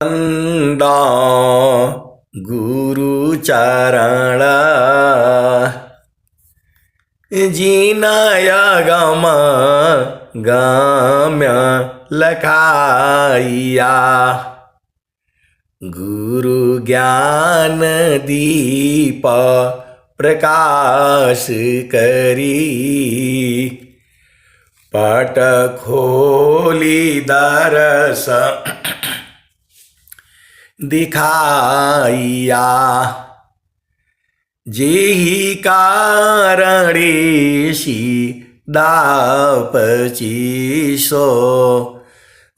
वंदा गुरु चरण जिनाया गम गम्य लखाइया गुरु ज्ञान दीप प्रकाश करी पट खोली दरस दिखाइया जेहि कारणेशी दापचीसो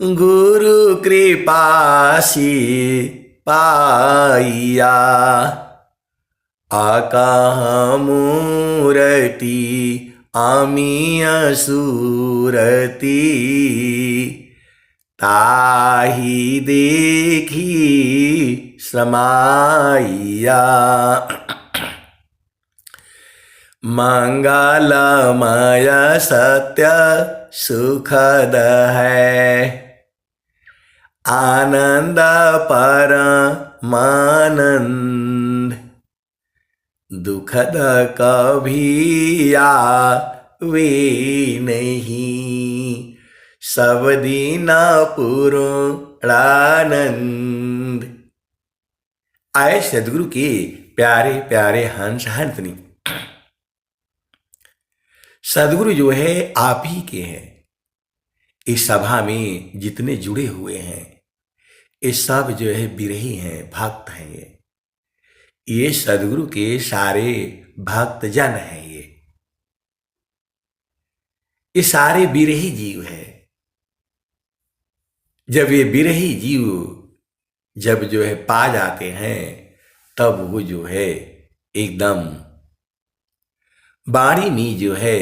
गुरु कृपासी पाइया आकाह मूर्ति आमिय सूरती ताहि देखी समाइया मंगलमय सत्य सुखद है आनंद परमानंद दुखद कभी आवे नहीं सब दिन पूर्णानंद। आए सदगुरु के प्यारे प्यारे हंस हंसनी। सदगुरु जो है आप ही के हैं। इस सभा में जितने जुड़े हुए हैं ये सब जो है बिरही हैं, भक्त हैं। ये सदगुरु के सारे भक्त जन हैं। ये सारे बिरही जीव हैं। जब ये बिरही जीव जब जो है पा जाते हैं तब वो जो है एकदम वाणी में जो है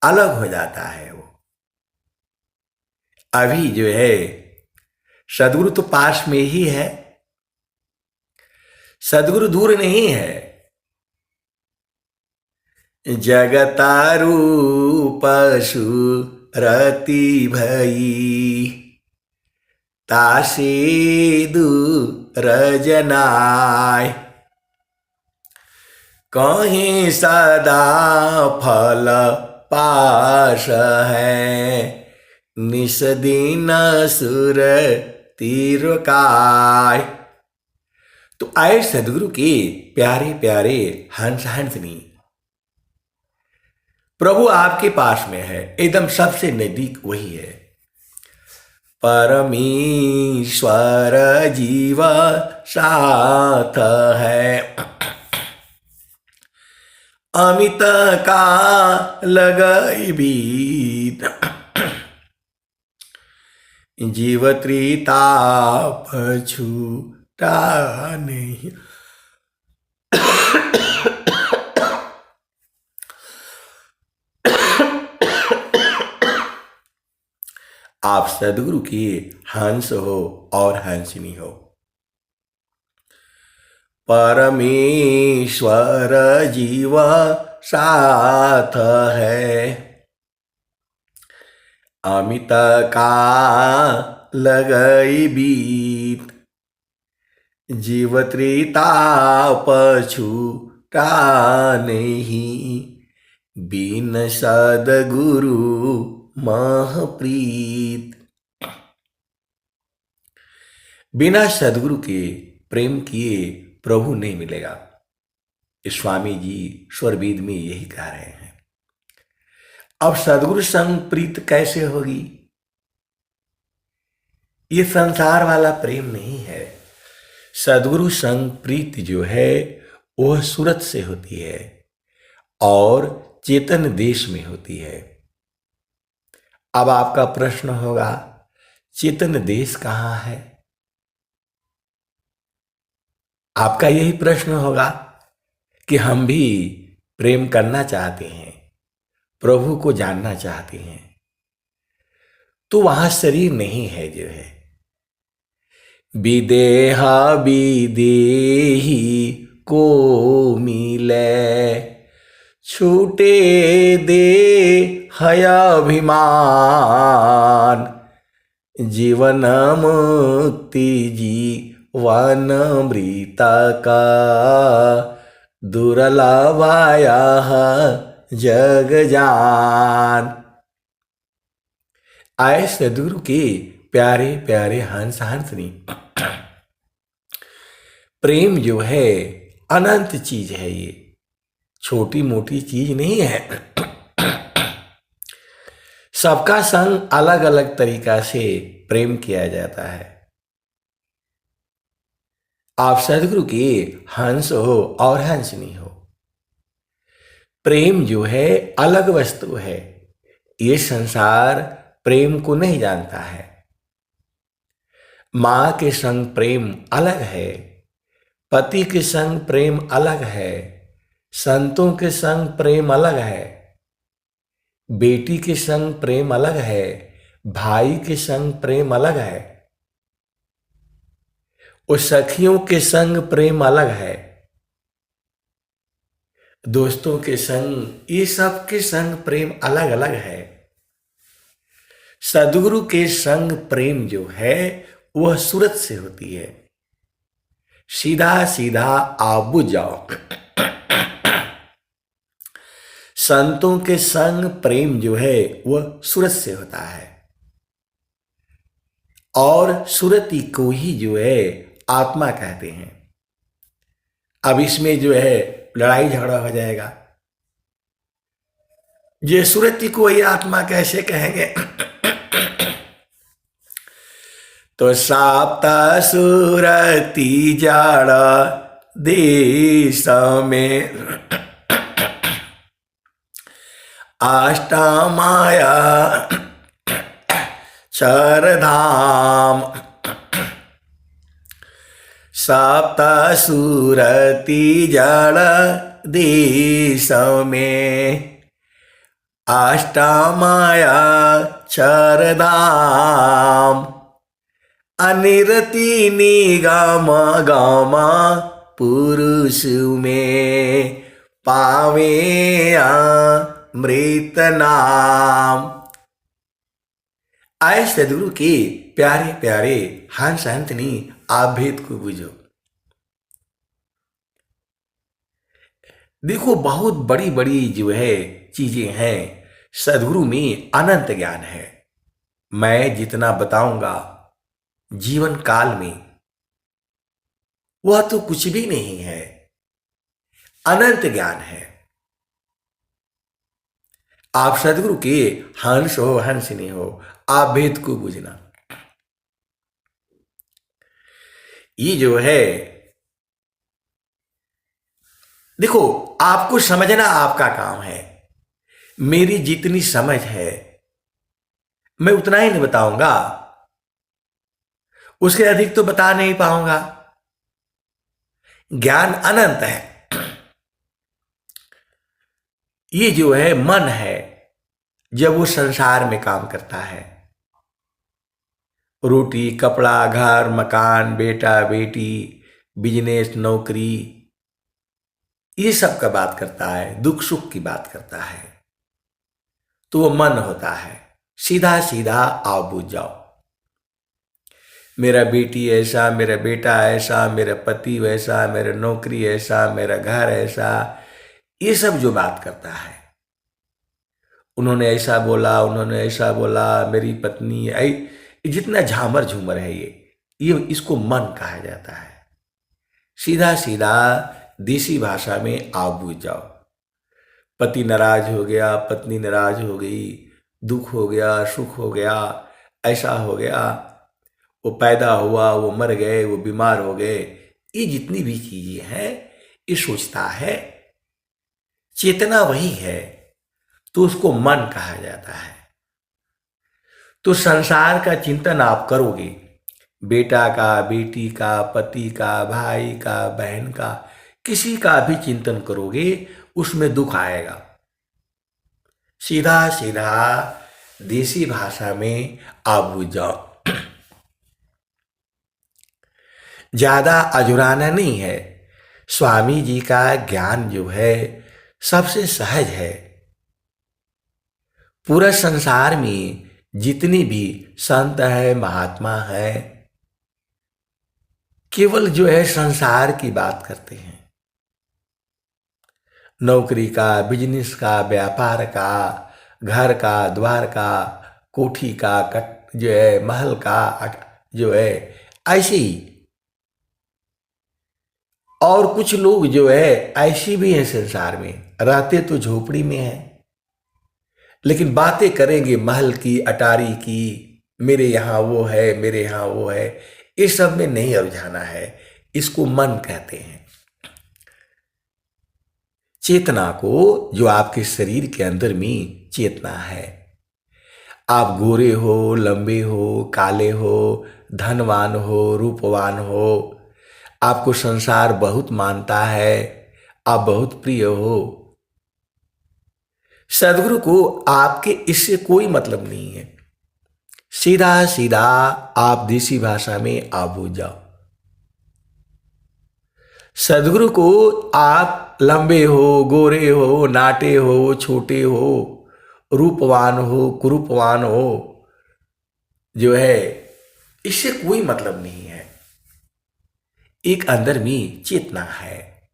अलग हो जाता है। वो अभी जो है सदगुरु तो पास में ही है, सदगुरु दूर नहीं है। जगतारूप सुरति भई तासे दूर जनाय कहीं सदा फल पास है निस दिन सुर तिरकाय। तो आए सदगुरु के प्यारे प्यारे हंस हंसनी। प्रभु आपके पास में है, एकदम सबसे नजदीक वही है। परमेश्वर जीव साथ है अमित का लगई बीत जीव त्रिताप छूटा नहीं। आप सदगुरु की हंस हो और हंसनी हो। परमेश्वर जीव साथ है अमित का लगई बीत जीव त्रिताप छूटा नहीं बिन सदगुरु महप्रीत। बिना सदगुरु के प्रेम किए प्रभु नहीं मिलेगा। स्वामी जी स्वरवेद में यही कह रहे हैं। अब सदगुरु संग प्रीत कैसे होगी? ये संसार वाला प्रेम नहीं है। सदगुरु संग प्रीत जो है वह सूरत से होती है और चेतन देश में होती है। अब आपका प्रश्न होगा चेतन देश कहाँ है? आपका यही प्रश्न होगा कि हम भी प्रेम करना चाहते हैं, प्रभु को जानना चाहते हैं, तो वहां शरीर नहीं है जो है। विदेहा विदेही को मिले छूटे दे हयाभिमान जीवन मुक्ति जीवन मृता का दुर्लभाया जग जान। आए सदगुरु के प्यारे प्यारे हंस हंसनी। प्रेम जो है अनंत चीज है, ये छोटी मोटी चीज नहीं है। सबका संग अलग अलग तरीका से प्रेम किया जाता है। आप सदगुरु के हंस हो और हंसनी हो, प्रेम जो है अलग वस्तु है। ये संसार प्रेम को नहीं जानता है। मां के संग प्रेम अलग है, पति के संग प्रेम अलग है, संतों के संग प्रेम अलग है, बेटी के संग प्रेम अलग है, भाई के संग प्रेम अलग है, और सखियों के संग प्रेम अलग है, दोस्तों के संग, ये सब के संग प्रेम अलग अलग है। सदगुरु के संग प्रेम जो है वह सूरत से होती है। सीधा सीधा आप बुझ जाओ। संतों के संग प्रेम जो है वह सूरत से होता है, और सूरती को ही जो है आत्मा कहते हैं। अब इसमें जो है लड़ाई झगड़ा हो जाएगा, ये सूरती को ही आत्मा कैसे कहेंगे? तो साप्ता सूरती जाड़ा देश में आष्टा माया चारधाम। साप्ता सूरती जाड़ा देश में आष्टा माया चारधाम। अनिरति निगमा गामा पुरुष में पावे अमृत नाम। आए सदगुरु के प्यारे प्यारे हंस हंसनी, आप भेद को बुझो। देखो बहुत बड़ी बड़ी जो है चीजें हैं, सदगुरु में अनंत ज्ञान है। मैं जितना बताऊंगा जीवन काल में वह तो कुछ भी नहीं है, अनंत ज्ञान है। आप सदगुरु के हंस हो हंसनी हो, आप भेद को बुझना। ये जो है देखो, आपको समझना आपका काम है। मेरी जितनी समझ है मैं उतना ही नहीं बताऊंगा, उसके अधिक तो बता नहीं पाऊंगा। ज्ञान अनंत है। ये जो है मन है, जब वो संसार में काम करता है, रोटी कपड़ा घर मकान बेटा बेटी बिजनेस नौकरी, ये सब का बात करता है, दुख सुख की बात करता है, तो वो मन होता है। सीधा सीधा आओ बुझ जाओ। मेरा बेटी ऐसा, मेरा बेटा ऐसा, मेरा पति वैसा, मेरा नौकरी ऐसा, मेरा घर ऐसा, ये सब जो बात करता है, उन्होंने ऐसा बोला, उन्होंने ऐसा बोला, मेरी पत्नी जितना झामर झूमर है ये इसको मन कहा जाता है। सीधा सीधा देसी भाषा में आप बुझ जाओ। पति नाराज हो गया, पत्नी नाराज हो गई, दुख हो गया, सुख हो गया, ऐसा हो गया, वो पैदा हुआ, वो मर गए, वो बीमार हो गए, ये जितनी भी चीजें हैं ये सोचता है। चेतना वही है, तो उसको मन कहा जाता है। तो संसार का चिंतन आप करोगे, बेटा का, बेटी का, पति का, भाई का, बहन का, किसी का भी चिंतन करोगे, उसमें दुख आएगा। सीधा सीधा देसी भाषा में आप बुझ जाओ। ज्यादा अजुराना नहीं है। स्वामी जी का ज्ञान जो है सबसे सहज है। पूरा संसार में जितनी भी संत है, महात्मा है, केवल जो है संसार की बात करते हैं। नौकरी का, बिजनेस का, व्यापार का, घर का, द्वार का, कोठी का, कट जो है महल का, जो है ऐसे ही। और कुछ लोग जो है ऐसे भी हैं संसार में, रहते तो झोपड़ी में हैं, लेकिन बातें करेंगे महल की, अटारी की, मेरे यहाँ वो है, मेरे यहाँ वो है। इस सब में नहीं उलझाना है, इसको मन कहते हैं। चेतना को, जो आपके शरीर के अंदर में चेतना है, आप गोरे हो, लंबे हो, काले हो, धनवान हो, रूपवान हो, आपको संसार बहुत मानता है, आप बहुत प्रिय हो, सदगुरु को आपके इससे कोई मतलब नहीं है। सीधा सीधा आप देसी भाषा में आप बुझ जाओ। सदगुरु को आप लंबे हो, गोरे हो, नाटे हो, छोटे हो, रूपवान हो, कुरूपवान हो, जो है इससे कोई मतलब नहीं है। एक अंदर में चेतना है,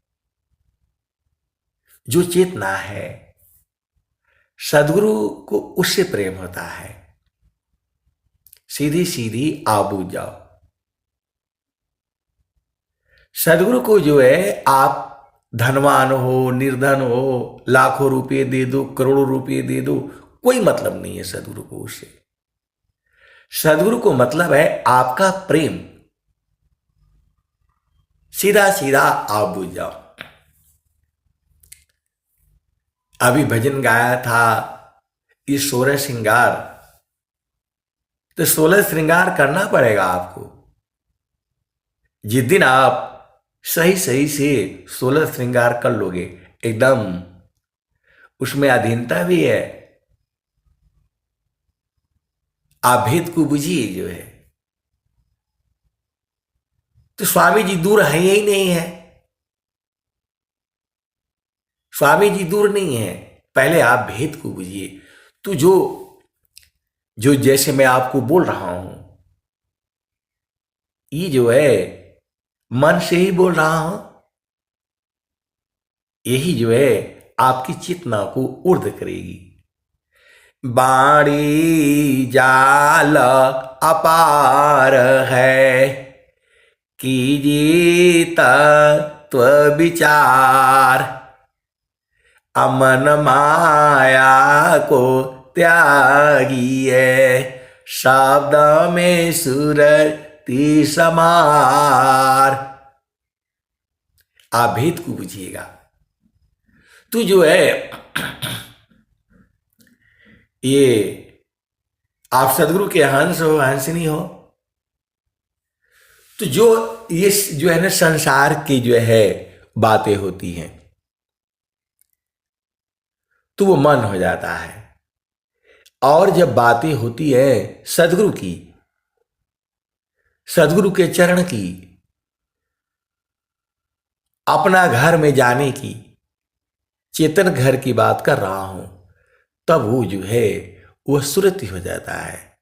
जो चेतना है सदगुरु को उससे प्रेम होता है। सीधी सीधी आप बुझ जाओ। सदगुरु को जो है आप धनवान हो, निर्धन हो, लाखों रुपए दे दो, करोड़ों रुपए दे दो, कोई मतलब नहीं है सदगुरु को उससे। सदगुरु को मतलब है आपका प्रेम। सीधा सीधा आप बुझ जाओ। अभी भजन गाया था ये 16 श्रृंगार, तो 16 श्रृंगार करना पड़ेगा आपको। जिस दिन आप सही सही से 16 श्रृंगार कर लोगे, एकदम उसमें अधीनता भी है, आप भेद को बुझिए जो है, तो स्वामी जी दूर है ही नहीं है। स्वामी जी दूर नहीं है, पहले आप भेद को बुझिए। तो जो जो जैसे मैं आपको बोल रहा हूं, ये जो है मन से ही बोल रहा हूं, यही जो है आपकी चेतना को ऊर्ध्व करेगी। बाणी जाल अपार है, कीजिए तत्व विचार, अमन माया को त्यागिए, शब्द में सुरति समार। आप भेद को बुझिएगा। तो जो है ये आप सदगुरु के हंस हो, हंसनी हो, तो जो ये जो है ना संसार की जो है बातें होती हैं, तो वो मन हो जाता है। और जब बातें होती है सदगुरु की, सदगुरु के चरण की, अपना घर में जाने की, चेतन घर की बात कर रहा हूं, तब वो जो है वह सुरति हो जाता है।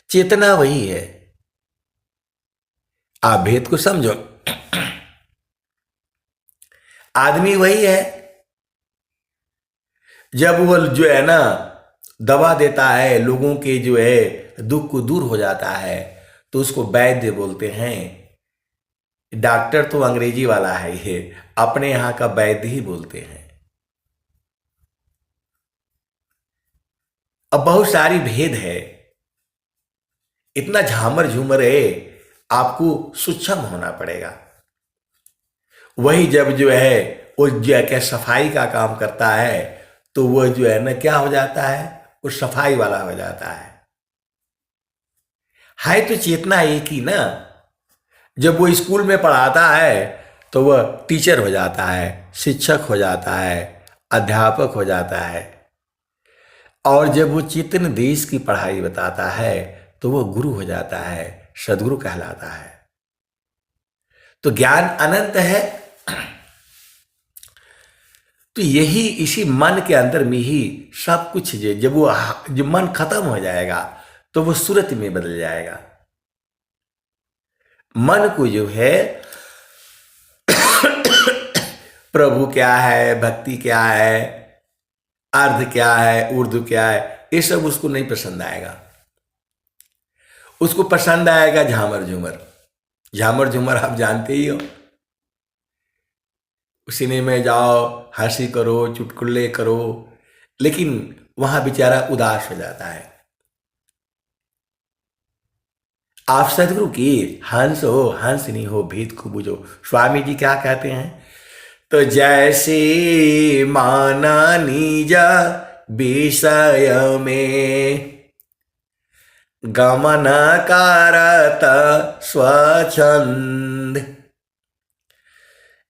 चेतना वही है, आप भेद को समझो। आदमी वही है, जब वो जो है ना दवा देता है, लोगों के जो है दुख को दूर हो जाता है, तो उसको वैद्य बोलते हैं। डॉक्टर तो अंग्रेजी वाला है, ये अपने यहां का वैद्य ही बोलते हैं। अब बहुत सारी भेद है, इतना झामर झूमर है, आपको सूक्ष्म होना पड़ेगा। वही जब जो है वो जो है क्या सफाई का काम करता है, तो वह जो है ना क्या हो जाता है, वो सफाई वाला हो जाता है तो चेतना एक ही ना। जब वो स्कूल में पढ़ाता है तो वह टीचर हो जाता है, शिक्षक हो जाता है, अध्यापक हो जाता है। और जब वो चेतन देश की पढ़ाई बताता है तो वह गुरु हो जाता है, सदगुरु कहलाता है। तो ज्ञान अनंत है। तो यही इसी मन के अंदर में ही सब कुछ जब वो जब मन खत्म हो जाएगा तो वो सूरत में बदल जाएगा। मन को जो है प्रभु क्या है, भक्ति क्या है, अर्ध क्या है, उर्दू क्या है, ये सब उसको नहीं पसंद आएगा। उसको पसंद आएगा झामर झूमर। झामर झूमर आप जानते ही हो। सिनेमा में जाओ, हंसी करो, चुटकुले करो, लेकिन वहां बेचारा उदास हो जाता है। आप सदगुरु की हंस हो, हंस नहीं हो, भेद को बुझो। स्वामी जी क्या कहते हैं? तो जैसे माना निजा विषय में गमन करत स्वच्छंद,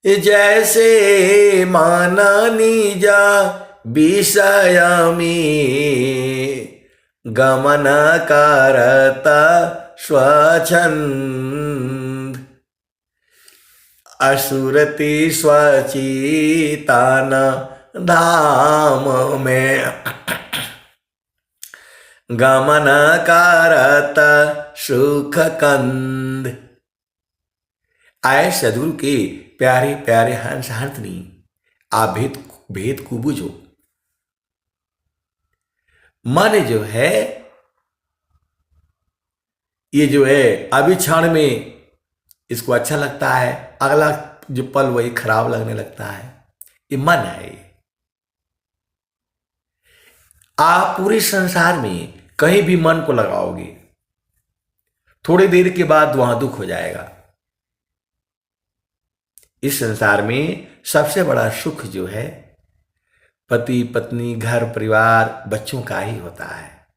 जैसे माना निजा विषय में गमन करत स्वच्छंद, असुरति स्वचितान धाम में गमन करत सुख कंद। आए सदगुरु के प्यारे प्यारे हंस हंसनी, आप भेद को बुझो। मन जो है ये जो है अभी क्षण में इसको अच्छा लगता है, अगला जो पल वही खराब लगने लगता है। ये मन है। आप पूरे संसार में कहीं भी मन को लगाओगे, थोड़ी देर के बाद वहां दुख हो जाएगा। इस संसार में सबसे बड़ा सुख जो है पति पत्नी घर परिवार बच्चों का ही होता है।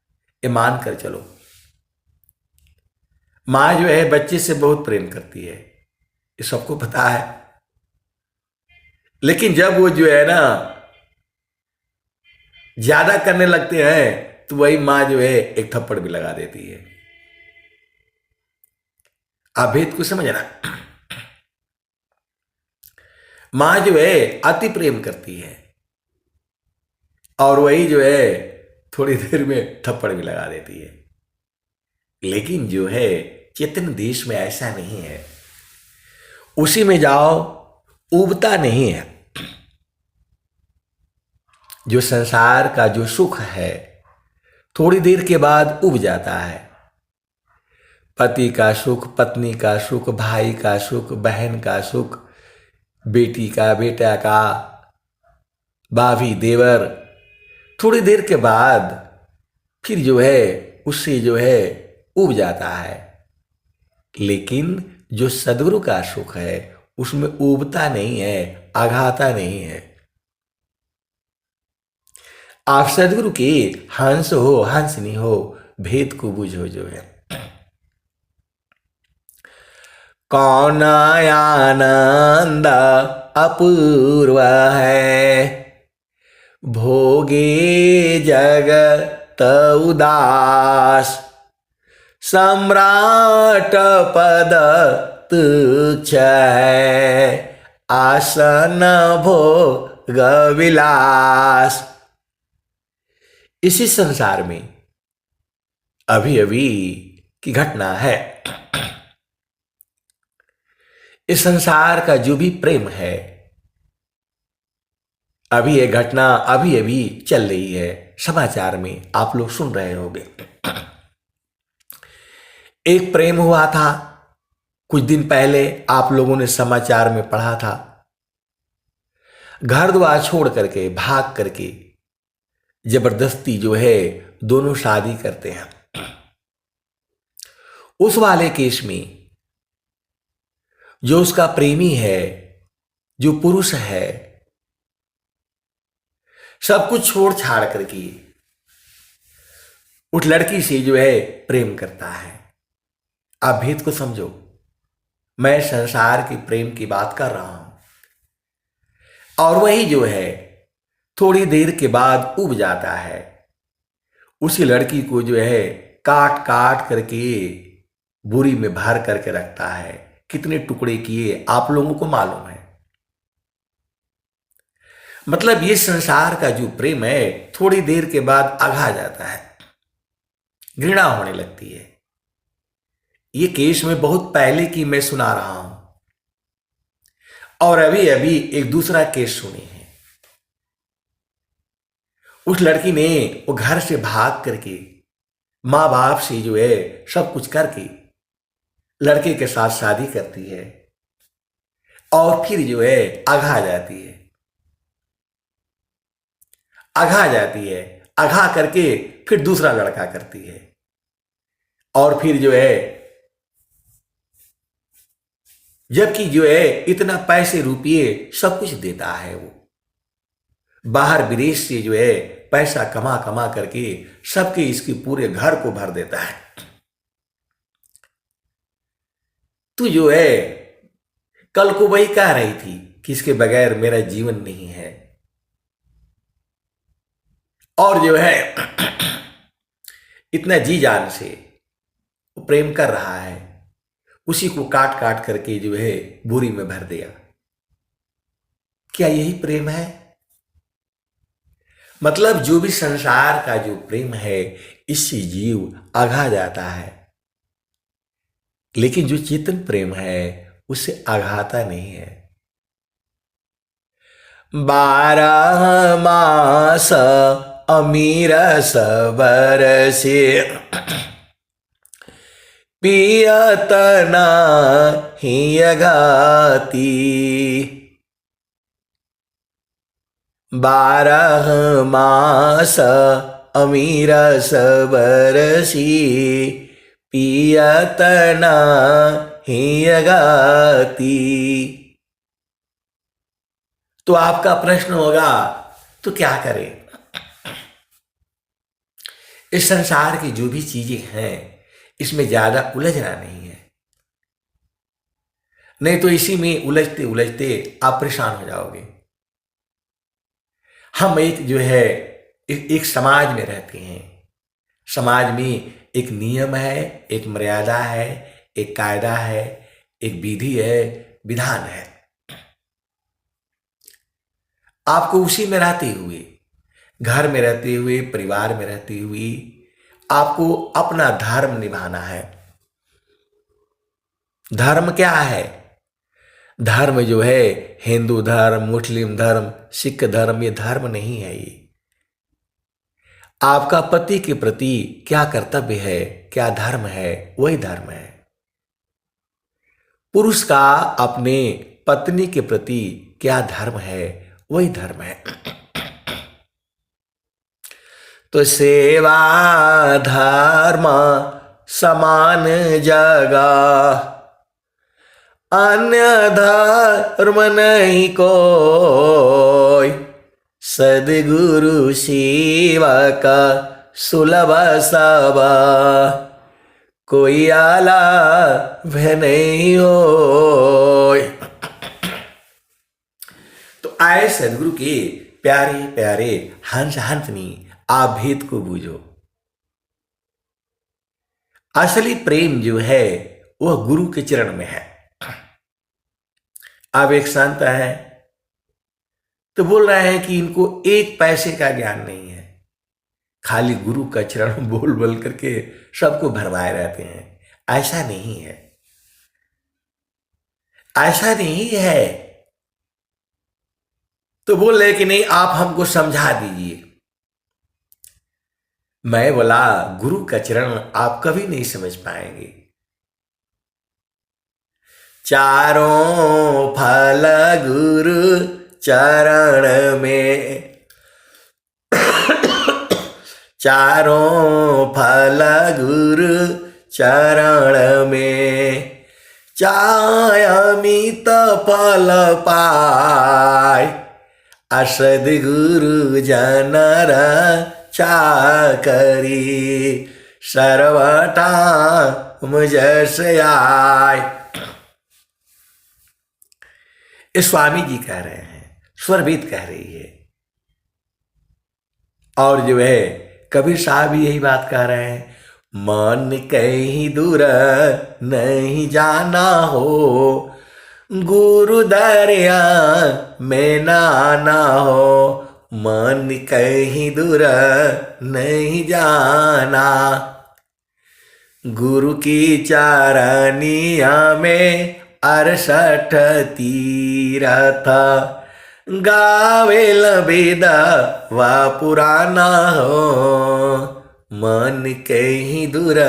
ये मान कर चलो। माँ जो है बच्चे से बहुत प्रेम करती है, ये सबको पता है। लेकिन जब वो जो है ना ज्यादा करने लगते हैं तो वही माँ जो है एक थप्पड़ भी लगा देती है। आप भेद को समझना। माँ जो है अति प्रेम करती है और वही जो है थोड़ी देर में थप्पड़ भी लगा देती है। लेकिन जो है चेतन देश में ऐसा नहीं है। उसी में जाओ, उबता नहीं है। जो संसार का जो सुख है थोड़ी देर के बाद उब जाता है। पति का सुख, पत्नी का सुख, भाई का सुख, बहन का सुख, बेटी का, बेटा का, भाभी देवर, थोड़ी देर के बाद फिर जो है उससे जो है उब जाता है। लेकिन जो सद्गुरु का सुख है उसमें उबता नहीं है, आघाता नहीं है। आप सद्गुरु के हंस हो, हंसनी हो, भेद को बुझो जो है। कौन आनंद अपूर्व है, भोगे जगत उदास, सम्राट पद तुच्छ है, आसन भोग विलास। इसी संसार में अभी अभी की घटना है। इस संसार का जो भी प्रेम है, अभी ये घटना अभी अभी चल रही है, समाचार में आप लोग सुन रहे होंगे। एक प्रेम हुआ था कुछ दिन पहले, आप लोगों ने समाचार में पढ़ा था। घर द्वार छोड़ करके, भाग करके जबरदस्ती जो है दोनों शादी करते हैं। उस वाले केस में जो उसका प्रेमी है, जो पुरुष है, सब कुछ छोड़ छाड़ करके उस लड़की से जो है प्रेम करता है। आप भेद को समझो। मैं संसार के प्रेम की बात कर रहा हूं। और वही जो है थोड़ी देर के बाद उब जाता है। उसी लड़की को जो है काट काट करके बोरी में भर करके रखता है। कितने टुकड़े किए आप लोगों को मालूम है। मतलब ये संसार का जो प्रेम है थोड़ी देर के बाद अघा जाता है, घृणा होने लगती है। ये केस में बहुत पहले की मैं सुना रहा हूं, और अभी अभी एक दूसरा केस सुने हैं। उस लड़की ने वो घर से भाग करके माँ बाप से जो है सब कुछ करके लड़के के साथ शादी करती है, और फिर जो है अघा जाती है। अघा जाती है, अघा करके फिर दूसरा लड़का करती है, और फिर जो है जबकि जो है इतना पैसे रुपये सब कुछ देता है, वो बाहर विदेश से जो है पैसा कमा कमा करके सबके इसके पूरे घर को भर देता है। तू जो है कल को वही कह रही थी कि इसके बगैर मेरा जीवन नहीं है, और जो है इतना जी जान से वो प्रेम कर रहा है, उसी को काट काट करके जो है बोरी में भर दिया। क्या यही प्रेम है? मतलब जो भी संसार का जो प्रेम है इससे जीव अघा जाता है, लेकिन जो चेतन प्रेम है उससे अघाता नहीं है। 12 मास अमीर सबर से पियत नहीं अघाती, 12 मास अमीर सबर से पियत नहीं अघाती। तो आपका प्रश्न होगा तो क्या करें? इस संसार की जो भी चीजें हैं इसमें ज्यादा उलझना नहीं है, नहीं तो इसी में उलझते उलझते आप परेशान हो जाओगे। हम एक जो है एक समाज में रहते हैं, समाज में एक नियम है, एक मर्यादा है, एक कायदा है, एक विधि है, विधान है। आपको उसी में रहते हुए, घर में रहते हुए, परिवार में रहते हुए आपको अपना धर्म निभाना है। धर्म क्या है? धर्म जो है हिंदू धर्म, मुस्लिम धर्म, सिख धर्म, ये धर्म नहीं है। ये आपका पति के प्रति क्या कर्तव्य है, क्या धर्म है, वही धर्म है। पुरुष का अपने पत्नी के प्रति क्या धर्म है, वही धर्म है। तो सेवा धर्म समान जगह, अन्य धर्म नहीं कोई, सद्गुरु सेवक सुलभ सब, कोई आलाभ नहीं होय। तो आए सदगुरु के प्यारे प्यारे हंस हंसनी, आप भेद को बूझो। असली प्रेम जो है वह गुरु के चरण में है। अब एक संत है तो बोल रहे हैं कि इनको एक पैसे का ज्ञान नहीं है, खाली गुरु का चरण बोल बोल करके सबको भरवाए रहते हैं। ऐसा नहीं है, ऐसा नहीं है। तो बोल रहे कि नहीं आप हमको समझा दीजिए। मैं बोला गुरु का चरण आप कभी नहीं समझ पाएंगे। चारों फल गुरु चरण में, चारों फल गुरु चरण में, चाय अमित फल पाय, असद गुरु जनर चाकरी, सर्वटा मुझस आय। स्वामी जी कह रहे हैं, स्वरबीत कह रही है, और जो है कबीर साहब भी यही बात कह रहे हैं। मन कहीं दूर नहीं जाना हो, गुरु दरिया में नाना हो, मन कहीं दूर नहीं जाना। गुरु की चारनिया में 68 तीरथ, गावे लबेदा वा पुराना हो, मन कहीं दूर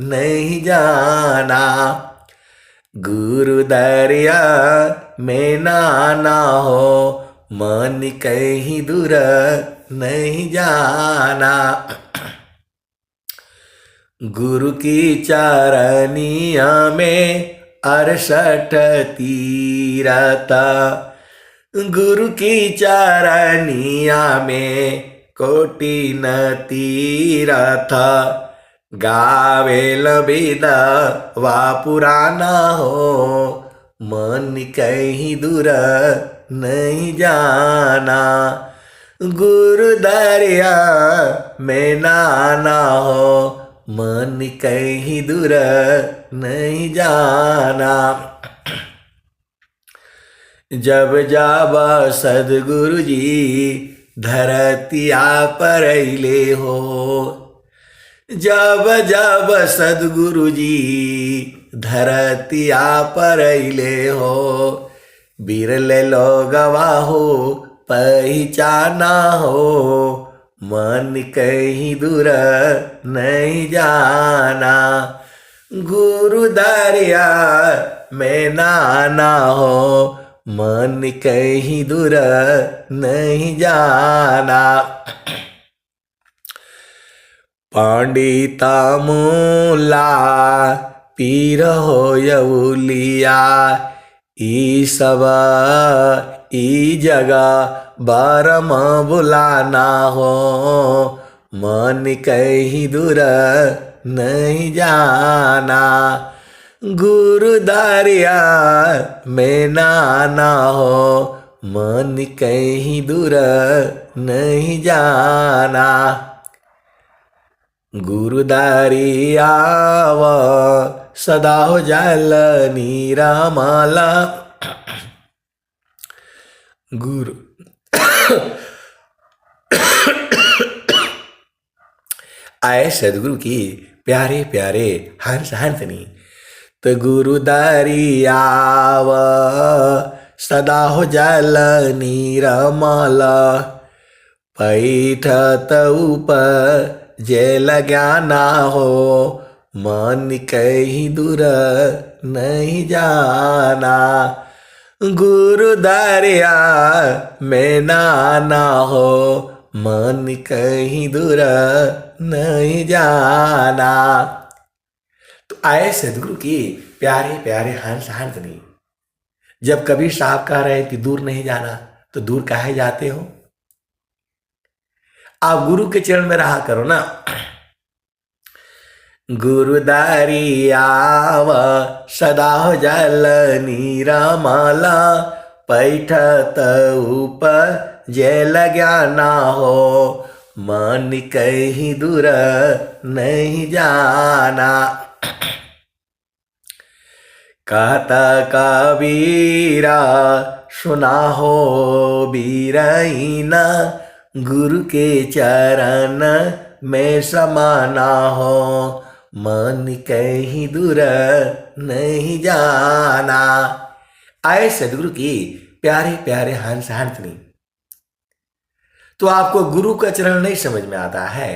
नहीं जाना। गुरु दरिया में नाना हो, मन कहीं दूर नहीं जाना। गुरु की चारनिया में 68 तीरथ, गुरु की चारनिया में कोटि न तीरथ, गावे लबेदा वा पुराना हो, मन कहीं दूर नहीं जाना। गुरु दरिया में नाना हो, मन कहीं दूर नहीं जाना। जब जाबा सदगुरु जी धरतिया पर अइले हो, जब जब सदगुरु जी धरतिया पर अइले हो, बिरले लोगवा हो पहचाना हो, मन कहीं दूर नहीं जाना। गुरु दरिया में नाना हो, मन कहीं दूर नहीं जाना। पंडिता मूला पीर हो यउलिया, ई सब ई जगह बारम बुलाना हो, मन कहीं दूर नहीं जाना। गुरु दरिया में नाना हो, मन कहीं दूर नहीं जाना। गुरु दरिया व सदा हो जल निरामला। गुरु आए सदगुरु की प्यारे प्यारे हंस हंसनी, तो गुरु दरिया व सदा हो जल निरामला, पैठत ऊपर जेल ज्ञाना हो, मन कहीं दूर नहीं जाना। गुरु दरिया में नाना हो, मन कहीं दूर नहीं जाना। तो आए सदगुरु की प्यारे प्यारे हंस हंसनी, जब कबीर साहब कह रहे कि दूर नहीं जाना, तो दूर काहे जाते हो? आप गुरु के चरण में रहा करो ना। गुरु दरिया व सदा हो जल निरामला, पैठत ऊपर जेल ज्ञाना हो, मन कहीं दूर नहीं जाना। कहता कबीरा सुना हो बीरहीना, गुरु के चरण में समाना हो, मन कहीं दूर नहीं जाना। आए सदगुरु की प्यारे प्यारे हंस हंसनी, तो आपको गुरु का चरण नहीं समझ में आता है।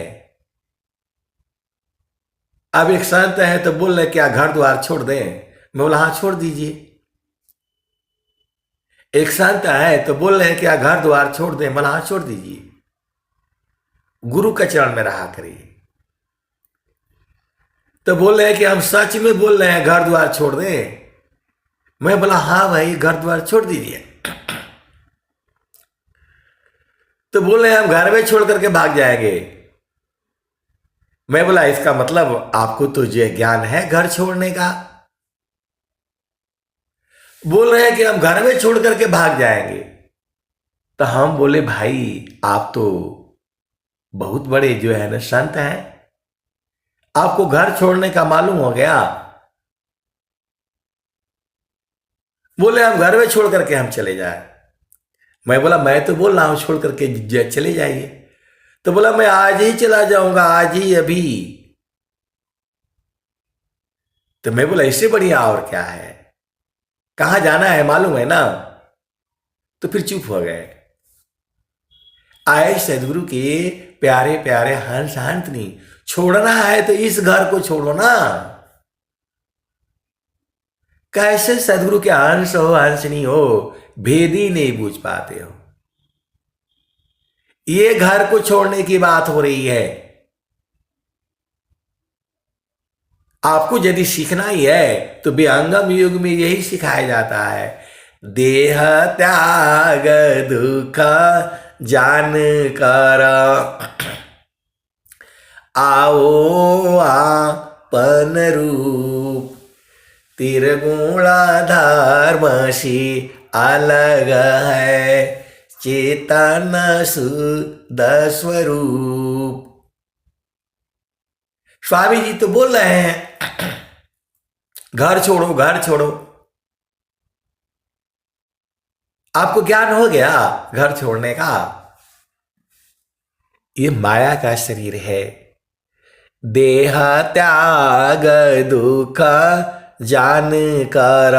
अब एक संत है तो बोल रहे क्या घर द्वार छोड़ दें? मैं बोला हाँ छोड़ दीजिए। एक संत है तो बोल रहे हैं क्या घर द्वार छोड़ दें? बोला हाँ छोड़ दीजिए, गुरु के चरण में रहा करिए। तो बोल रहे हैं कि हम सच में बोल रहे हैं घर द्वार छोड़ दें। मैं बोला हाँ भाई घर द्वार छोड़ दीजिए। तो बोल रहे हैं हम घर में छोड़ करके भाग जाएंगे। मैं बोला इसका मतलब आपको तो जो ज्ञान है घर छोड़ने का। बोल रहे हैं कि हम घर में छोड़ करके भाग जाएंगे। तो हम बोले भाई आप तो बहुत बड़े जो है ना संत हैं, आपको घर छोड़ने का मालूम हो गया। बोले हम घर में छोड़ करके हम चले जाए। मैं बोला मैं तो बोल रहा हूं छोड़ करके चले जाइए। तो बोला मैं आज ही चला जाऊंगा, आज ही अभी। तो मैं बोला इससे बढ़िया और क्या है, कहां जाना है मालूम है ना। तो फिर चुप हो गए। आए सदगुरु के प्यारे प्यारे हंस हंसनी, छोड़ना है तो इस घर को छोड़ो ना। कैसे सदगुरु के हंस हो हंसनी हो, भेद ही नहीं बूझ पाते हो। ये घर को छोड़ने की बात हो रही है। आपको यदि सीखना ही है तो विहंगम युग में यही सिखाया जाता है। देह त्याग दुख जान कर, आओ आपन रूप, त्रिगुणा धर्मसी अलग है, चेतन शुद्ध स्वरूप। स्वामी जी तो बोल रहे हैं घर छोड़ो घर छोड़ो। आपको ज्ञान हो गया घर छोड़ने का। ये माया का शरीर है। देह त्याग दुख जान कर,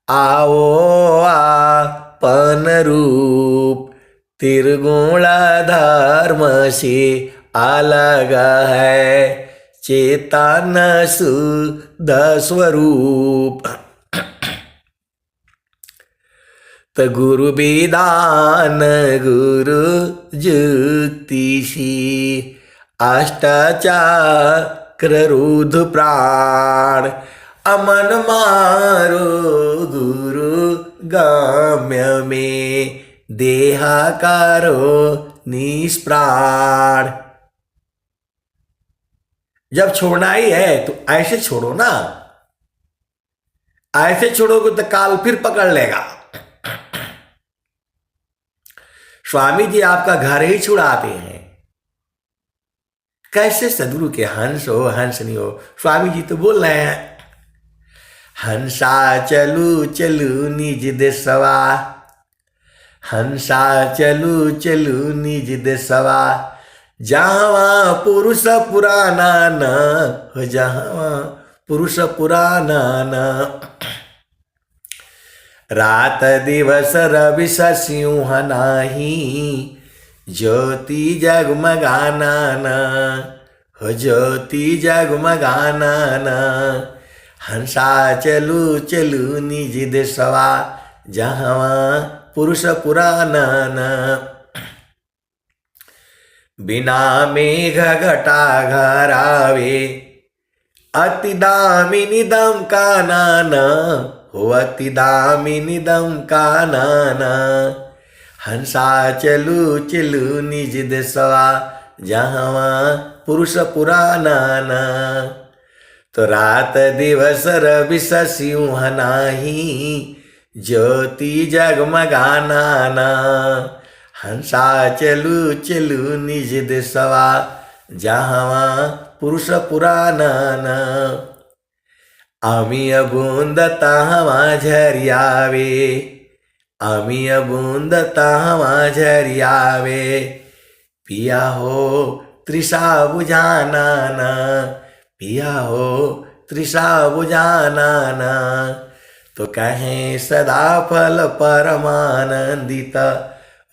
आओ आपन रूप, त्रिगुण धर्म से अलग है, चेतन शुद्ध स्वरूप। तो गुरु विधान गुरु जुक्तिशी, अष्टाचक्र रुद्र प्राण, अमन मारो गुरु गम्य में, देहा करो निष्प्राण। जब छोड़ना ही है तो ऐसे छोड़ो ना। ऐसे छोड़ोगे तो काल फिर पकड़ लेगा। स्वामी जी आपका घर ही छुड़ाते हैं। कैसे सदगुरु के हंस हो हंसनी हो। स्वामी जी तो बोल रहे हैं हंसा चलू चलू निज देशवा, हंसा चलू चलू निज देशवा, जहां पुरुष पुराना न हो, जहां पुरुष पुराना न। रात दिवस रवि सिंह नाही, ज्योति जगमगाना न हो, ज्योति जगमगाना न। हंसा चलू चलू निज देशवा, जहाँ पुरुष पुराना न। बिना मेघ घटा घरावे, अति दामिनी दम का नाना हो, अति दामिनी दम का नाना। हंसा चलू चलू निज देशवा, जहाँ पुरुष पुराना न। तो रात दिवस रवि सिंह नाही, ज्योति जगमगाना न। हंसा चलू चलू निज देशवा, जहाँ पुरुष पुराना न। अमीय बूंद तहवा झरियावे, अमीय बूंद तहवा झरियावे, पिया हो तृषा बुझाना न, पिया हो तृषा बुझाना न। तो कहें सदा फल परमानंदित,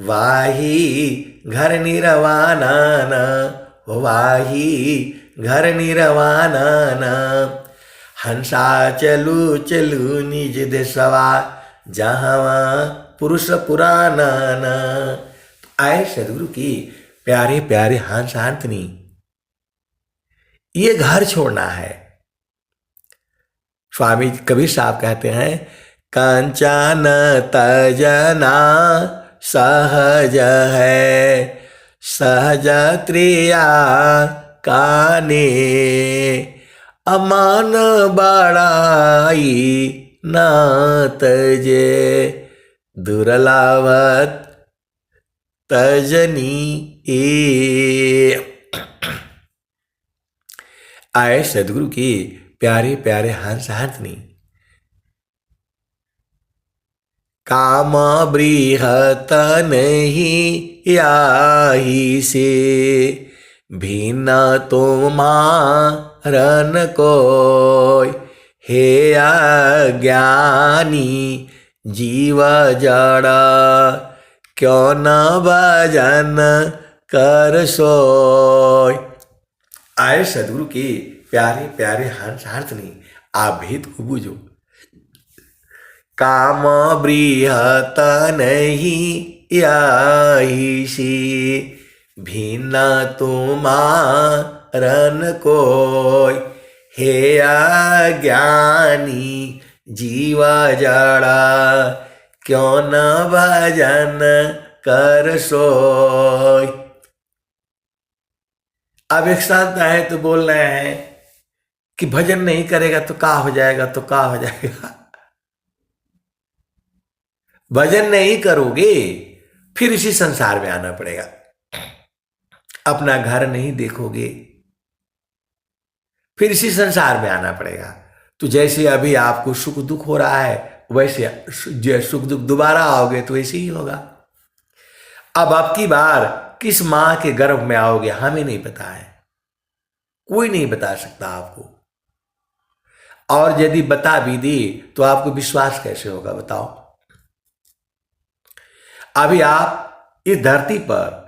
वाही घर निरवाना न, वाही घर निरवाना न। हंसा चलू चलू निज देशवा, जहाँ पुरुष पुराना न। आए सदगुरु की प्यारे प्यारे हंस हंसनी, ये घर छोड़ना है। स्वामी कबीर साहब कहते हैं कंचन तजना सहज है, सहज त्रिया काने, अमान बड़ाई न तजे, दुर्लभत तजनी ए। आए सदगुरु की प्यारे प्यारे हंस हंसनी, काम बृहत नहीं आही से, भिन्न तुम्हारन कोय, हे अज्ञानी जीव जड़, क्यों न भजन कर सोय। आए सदगुरु के प्यारे प्यारे हंस हंसनी, आप भेद को बूझो। काम बृहत नहीं आही से, भिन्न तुम्हारन कोय, हे अज्ञानी जीव जड़ा, क्यों न भजन कर सोय। अब एक संत है तो बोल रहे हैं कि भजन नहीं करेगा तो क्या हो जाएगा, तो क्या हो जाएगा। भजन नहीं करोगे फिर इसी संसार में आना पड़ेगा, अपना घर नहीं देखोगे फिर इसी संसार में आना पड़ेगा। तो जैसे अभी आपको सुख दुख हो रहा है, वैसे सुख दुख दोबारा आओगे तो ऐसे ही होगा। अब आपकी बार किस मां के गर्भ में आओगे हमें नहीं पता है, कोई नहीं बता सकता आपको। और यदि बता भी दी तो आपको विश्वास कैसे होगा बताओ। अभी आप इस धरती पर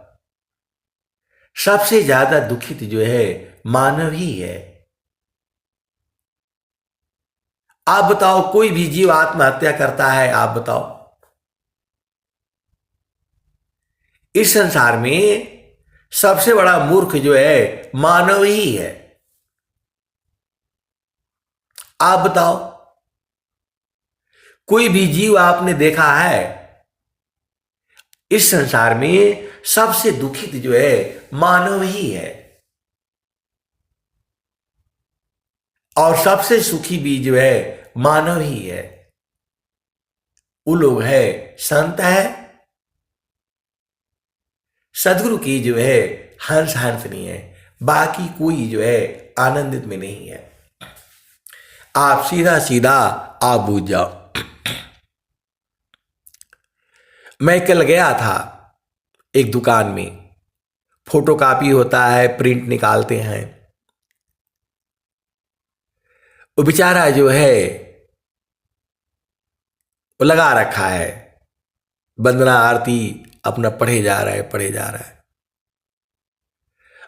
सबसे ज्यादा दुखित जो है मानव ही है। आप बताओ, कोई भी जीव आत्महत्या करता है, आप बताओ। इस संसार में सबसे बड़ा मूर्ख जो है मानव ही है। आप बताओ, कोई भी जीव आपने देखा है? इस संसार में सबसे दुखित जो है मानव ही है, और सबसे सुखी भी जो है मानव ही है। वो लोग है संत है, सदगुरु की जो है हंस हंसनी है, बाकी कोई जो है आनंदित में नहीं है। आप सीधा सीधा आप बूझ जाओ। मैं कल गया था एक दुकान में, फोटोकॉपी होता है, प्रिंट निकालते हैं। वो बेचारा जो है वो लगा रखा है, वंदना आरती अपना पढ़े जा रहा है, पढ़े जा रहा है।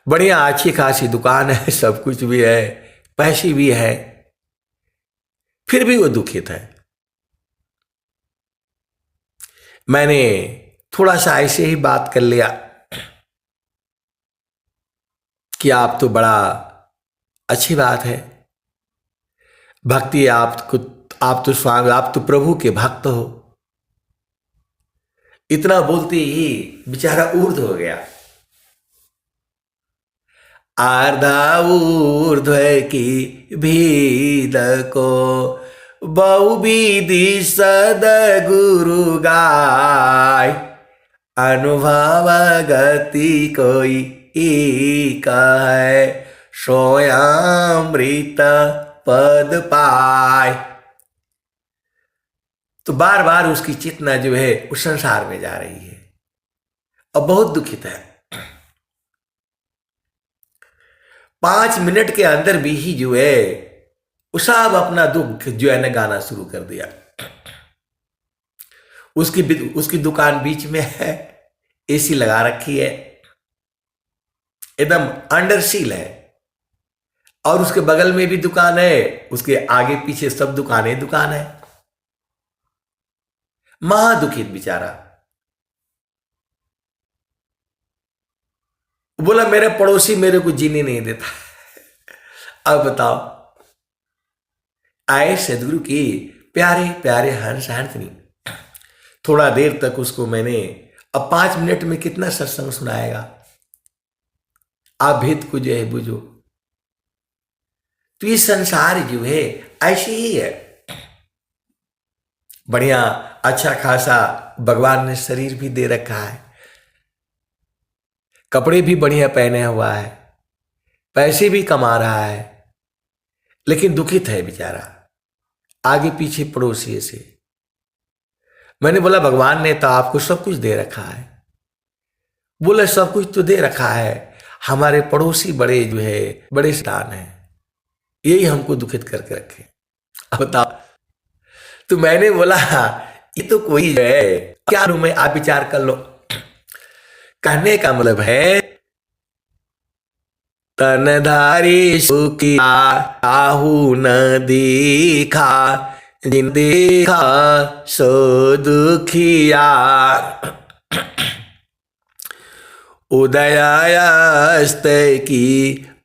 बढ़िया अच्छी खासी दुकान है, सब कुछ भी है, पैसे भी है, फिर भी वो दुखित है। मैंने थोड़ा सा ऐसे ही बात कर लिया कि आप तो बड़ा अच्छी बात है, भक्ति आपको, आप तो स्वामी, आप तो प्रभु के भक्त हो। इतना बोलते ही बेचारा ऊर्ध्व हो गया। आर्धा ऊर्ध्व की भीद को बहुविधि सदगुरु गाय, अनुभव गति कोई कहे, सोयामृत पद पाए। तो बार बार उसकी चेतना जो है उस संसार में जा रही है और बहुत दुखित है। 5 मिनट के अंदर भी ही जो है वो सब अपना दुख जो है ना गाना शुरू कर दिया। उसकी दुकान बीच में है, एसी लगा रखी है, एकदम अंडर सील है, और उसके बगल में भी दुकान है, उसके आगे पीछे सब दुकान है। महादुखित बेचारा। बोला मेरे पड़ोसी मेरे को जीने नहीं देता। अब बताओ, आए सदगुरु की प्यारे प्यारे हंस हंसनी। थोड़ा देर तक उसको मैंने, अब 5 मिनट में कितना सत्संग सुनाएगा। आप भेद को जो है बुझो। तो ये संसार जो है ऐसे ही है। बढ़िया अच्छा खासा भगवान ने शरीर भी दे रखा है, कपड़े भी बढ़िया पहने हुआ है, पैसे भी कमा रहा है, लेकिन दुखित है बेचारा आगे पीछे पड़ोसी से। मैंने बोला भगवान ने तो आपको सब कुछ दे रखा है। बोले सब कुछ तो दे रखा है, हमारे पड़ोसी बड़े जो है बड़े शैतान हैं, यही हमको दुखित करके रखे। अब बताओ। तो मैंने बोला ये तो कोई जो है क्या रूम में, आप विचार कर लो। कहने का मतलब है तनधारी सुखिया आहू न देखा, जिन देखा सो दुखिया। उदयास्त की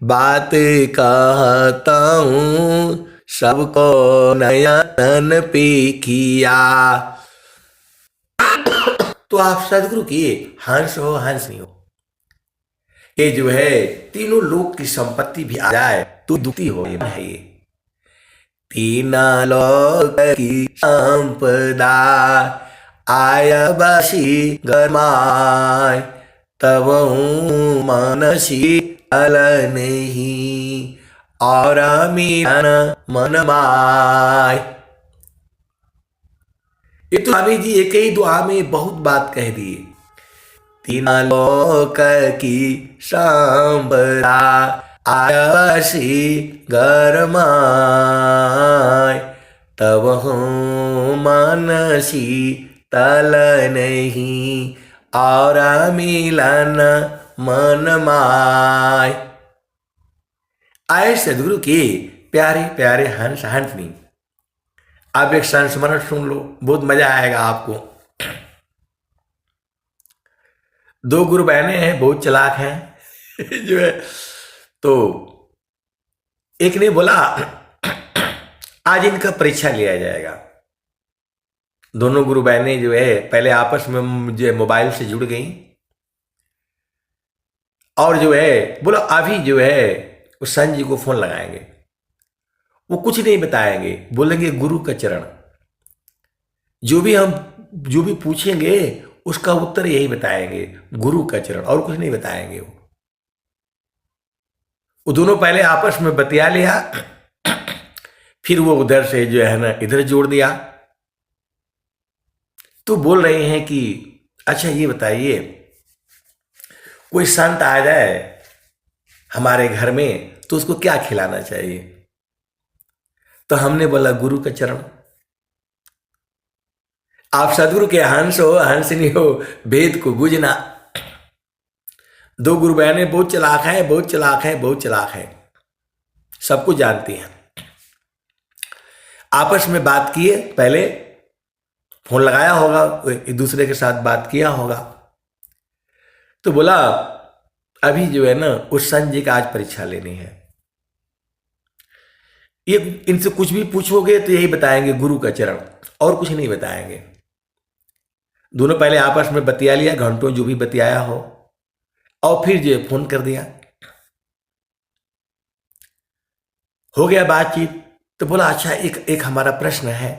बात कहता हूँ, सबको नयन पे किया। तो आप सदगुरु की हंस हो हंस नहीं हो, ये जो है तीनों लोक की संपत्ति भी आ जाए तो दुखी हो है ये। तीना लोक की संपदा आया बसी गरमाय, तब मनसी अल नहीं और मीरन मन माय। ये तो स्वामी जी एक ही दुआ में बहुत बात कह दिए। तीना लोक की संपदा आयसी गरमाय, तब मनसी तल नहीं और मिलन मन माय। आए सदगुरु के प्यारे प्यारे हंस हंसनी। आप एक संस्मरण सुन लो, बहुत मजा आएगा आपको। दो गुरु बहनें हैं, बहुत चालाक हैं जो है। तो एक ने बोला आज इनका परीक्षा लिया जाएगा। दोनों गुरु बहनें जो है पहले आपस में जो मोबाइल से जुड़ गई और जो है बोला अभी जो है उस संत जी को फोन लगाएंगे। वो कुछ नहीं बताएंगे, बोलेंगे गुरु का चरण, जो भी पूछेंगे उसका उत्तर यही बताएंगे, गुरु का चरण, और कुछ नहीं बताएंगे। वो दोनों पहले आपस में बतिया लिया, फिर वो उधर से जो है ना इधर जोड़ दिया। तो बोल रहे हैं कि अच्छा ये बताइए, कोई संत आ जाए हमारे घर में तो उसको क्या खिलाना चाहिए? तो हमने बोला गुरु का चरण। आप सदगुरु के हंस हो हंसनी हो, भेद को बुझना। दो गुरु बहनें बहुत चालाक हैं, बहुत चालाक हैं, बहुत चालाक हैं, सब कुछ जानती हैं। आपस में बात किए, पहले फोन लगाया होगा, एक दूसरे के साथ बात किया होगा। तो बोला अभी जो है ना उस संत जी का आज परीक्षा लेनी है। ये इनसे कुछ भी पूछोगे तो यही बताएंगे गुरु का चरण, और कुछ नहीं बताएंगे। दोनों पहले आपस में बतिया लिया, घंटों जो भी बतियाया हो, और फिर जो फोन कर दिया, हो गया बातचीत। तो बोला अच्छा एक हमारा प्रश्न है।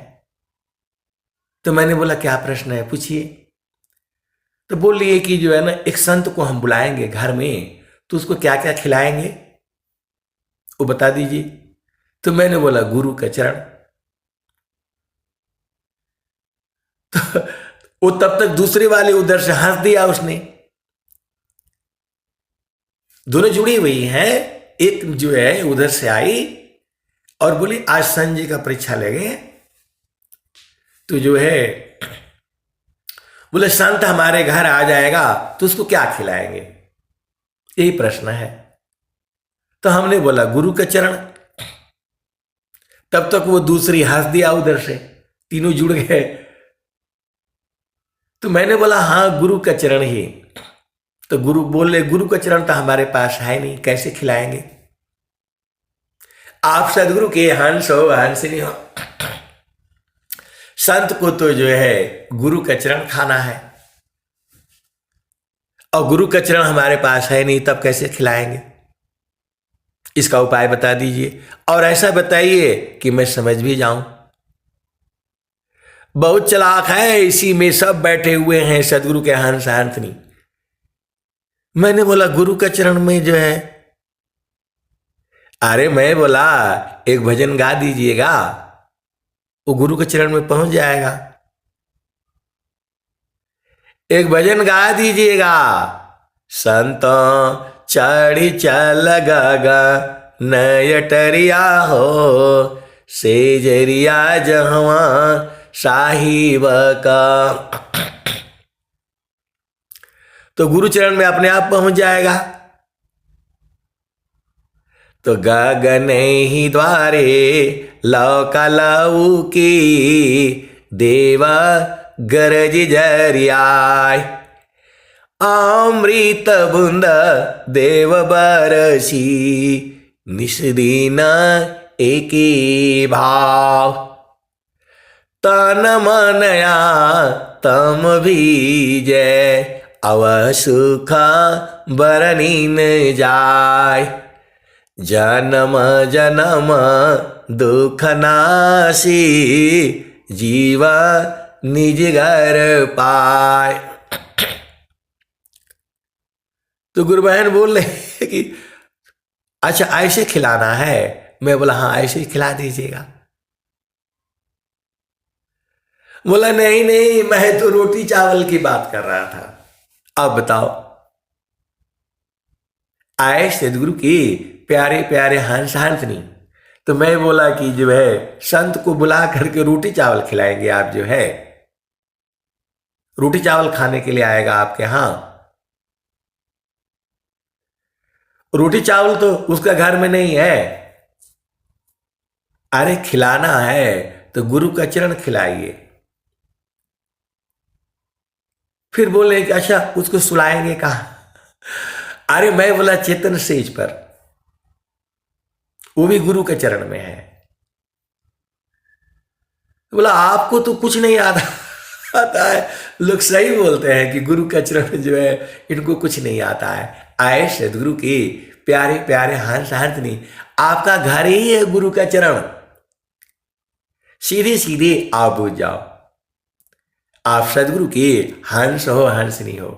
तो मैंने बोला क्या प्रश्न है, पूछिए। तो बोल लिए कि जो है ना एक संत को हम बुलाएंगे घर में, तो उसको क्या क्या खिलाएंगे वो बता दीजिए। तो मैंने बोला गुरु का चरण। तो वो तब तक दूसरे वाले उधर से हंस दिया उसने। दोनों जुड़ी हुई हैं, एक जो है उधर से आई और बोली आज संत जी का परीक्षा ले गए। तो जो है बोले संत हमारे घर आ जाएगा तो उसको क्या खिलाएंगे, यही प्रश्न है। तो हमने बोला गुरु का चरण। तब तक वो दूसरी हंस दिया उधर से, तीनों जुड़ गए। तो मैंने बोला हाँ गुरु का चरण ही। तो गुरु बोले गुरु का चरण तो हमारे पास है नहीं, कैसे खिलाएंगे? आप सदगुरु के हंस हो हंसनी हो, संत को तो जो है गुरु का चरण खाना है, और गुरु का चरण हमारे पास है नहीं, तब कैसे खिलाएंगे? इसका उपाय बता दीजिए, और ऐसा बताइए कि मैं समझ भी जाऊं। बहुत चालाक है, इसी में सब बैठे हुए हैं सदगुरु के हंस हंसनी। मैंने बोला गुरु का चरण में जो है, अरे मैं बोला एक भजन गा दीजिएगा, वो गुरु के चरण में पहुंच जाएगा। एक भजन गा दीजिएगा। संतों चढ़ी चल गगा नयटरिया हो, सेजरिया जहवा साहिब का। तो गुरु चरण में अपने आप पहुंच जाएगा। तो गगन ही द्वारे लौका लऊ की, देवा गरज जरियाय। अमृत बूंद देव बरसी, निस्दीन एकी भाव। तन मनया तम भीजे, अव सुख बरनी न जाय। जन्म जन्म दुख नासी, जीवा निज घर पाय। तो गुरु बहन बोल रहे कि अच्छा ऐसे खिलाना है। मैं बोला हाँ ऐसे ही खिला दीजिएगा। बोला नहीं नहीं, मैं तो रोटी चावल की बात कर रहा था। अब बताओ। आए सदगुरु की प्यारे प्यारे हंस हंसनी। तो मैं बोला कि जो है संत को बुला करके रोटी चावल खिलाएंगे आप, जो है रोटी चावल खाने के लिए आएगा आपके यहाँ। रोटी चावल तो उसका घर में नहीं है। अरे खिलाना है तो गुरु का चरण खिलाइए। फिर बोले कि अच्छा उसको सुलाएंगे कहाँ? अरे मैं बोला चेतन स्टेज पर, वो भी गुरु के चरण में है। बोला आपको तो कुछ नहीं आता है। लोग सही बोलते हैं कि गुरु का चरण जो है इनको कुछ नहीं आता है। आए सदगुरु की प्यारे प्यारे हंस हंसनी, आपका घर ही है गुरु का चरण। सीधे सीधे आप बुझ जाओ। आप सदगुरु के हंस हो हंसनी हो।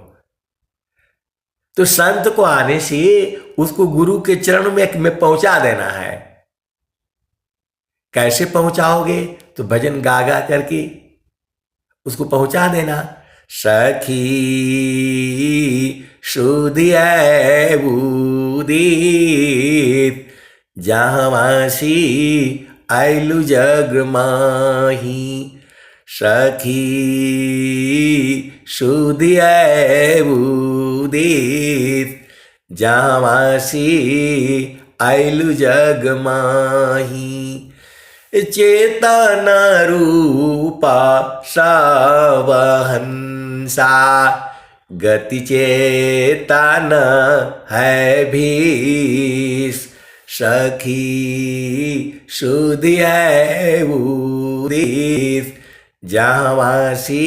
तो संत को आने से उसको गुरु के चरण में पहुंचा देना है। कैसे पहुंचाओगे? तो भजन गा गा करके उसको पहुंचा देना। सखी सुधिया उदित, जहाँवासी आइलु जग माही। सखी सुधिया उदित, जहाँवासी आइलु जग माही। चेतन रूपा सावहंसा, गति चेतन है भीष। सखी सुधि है उदित, जहाँवासी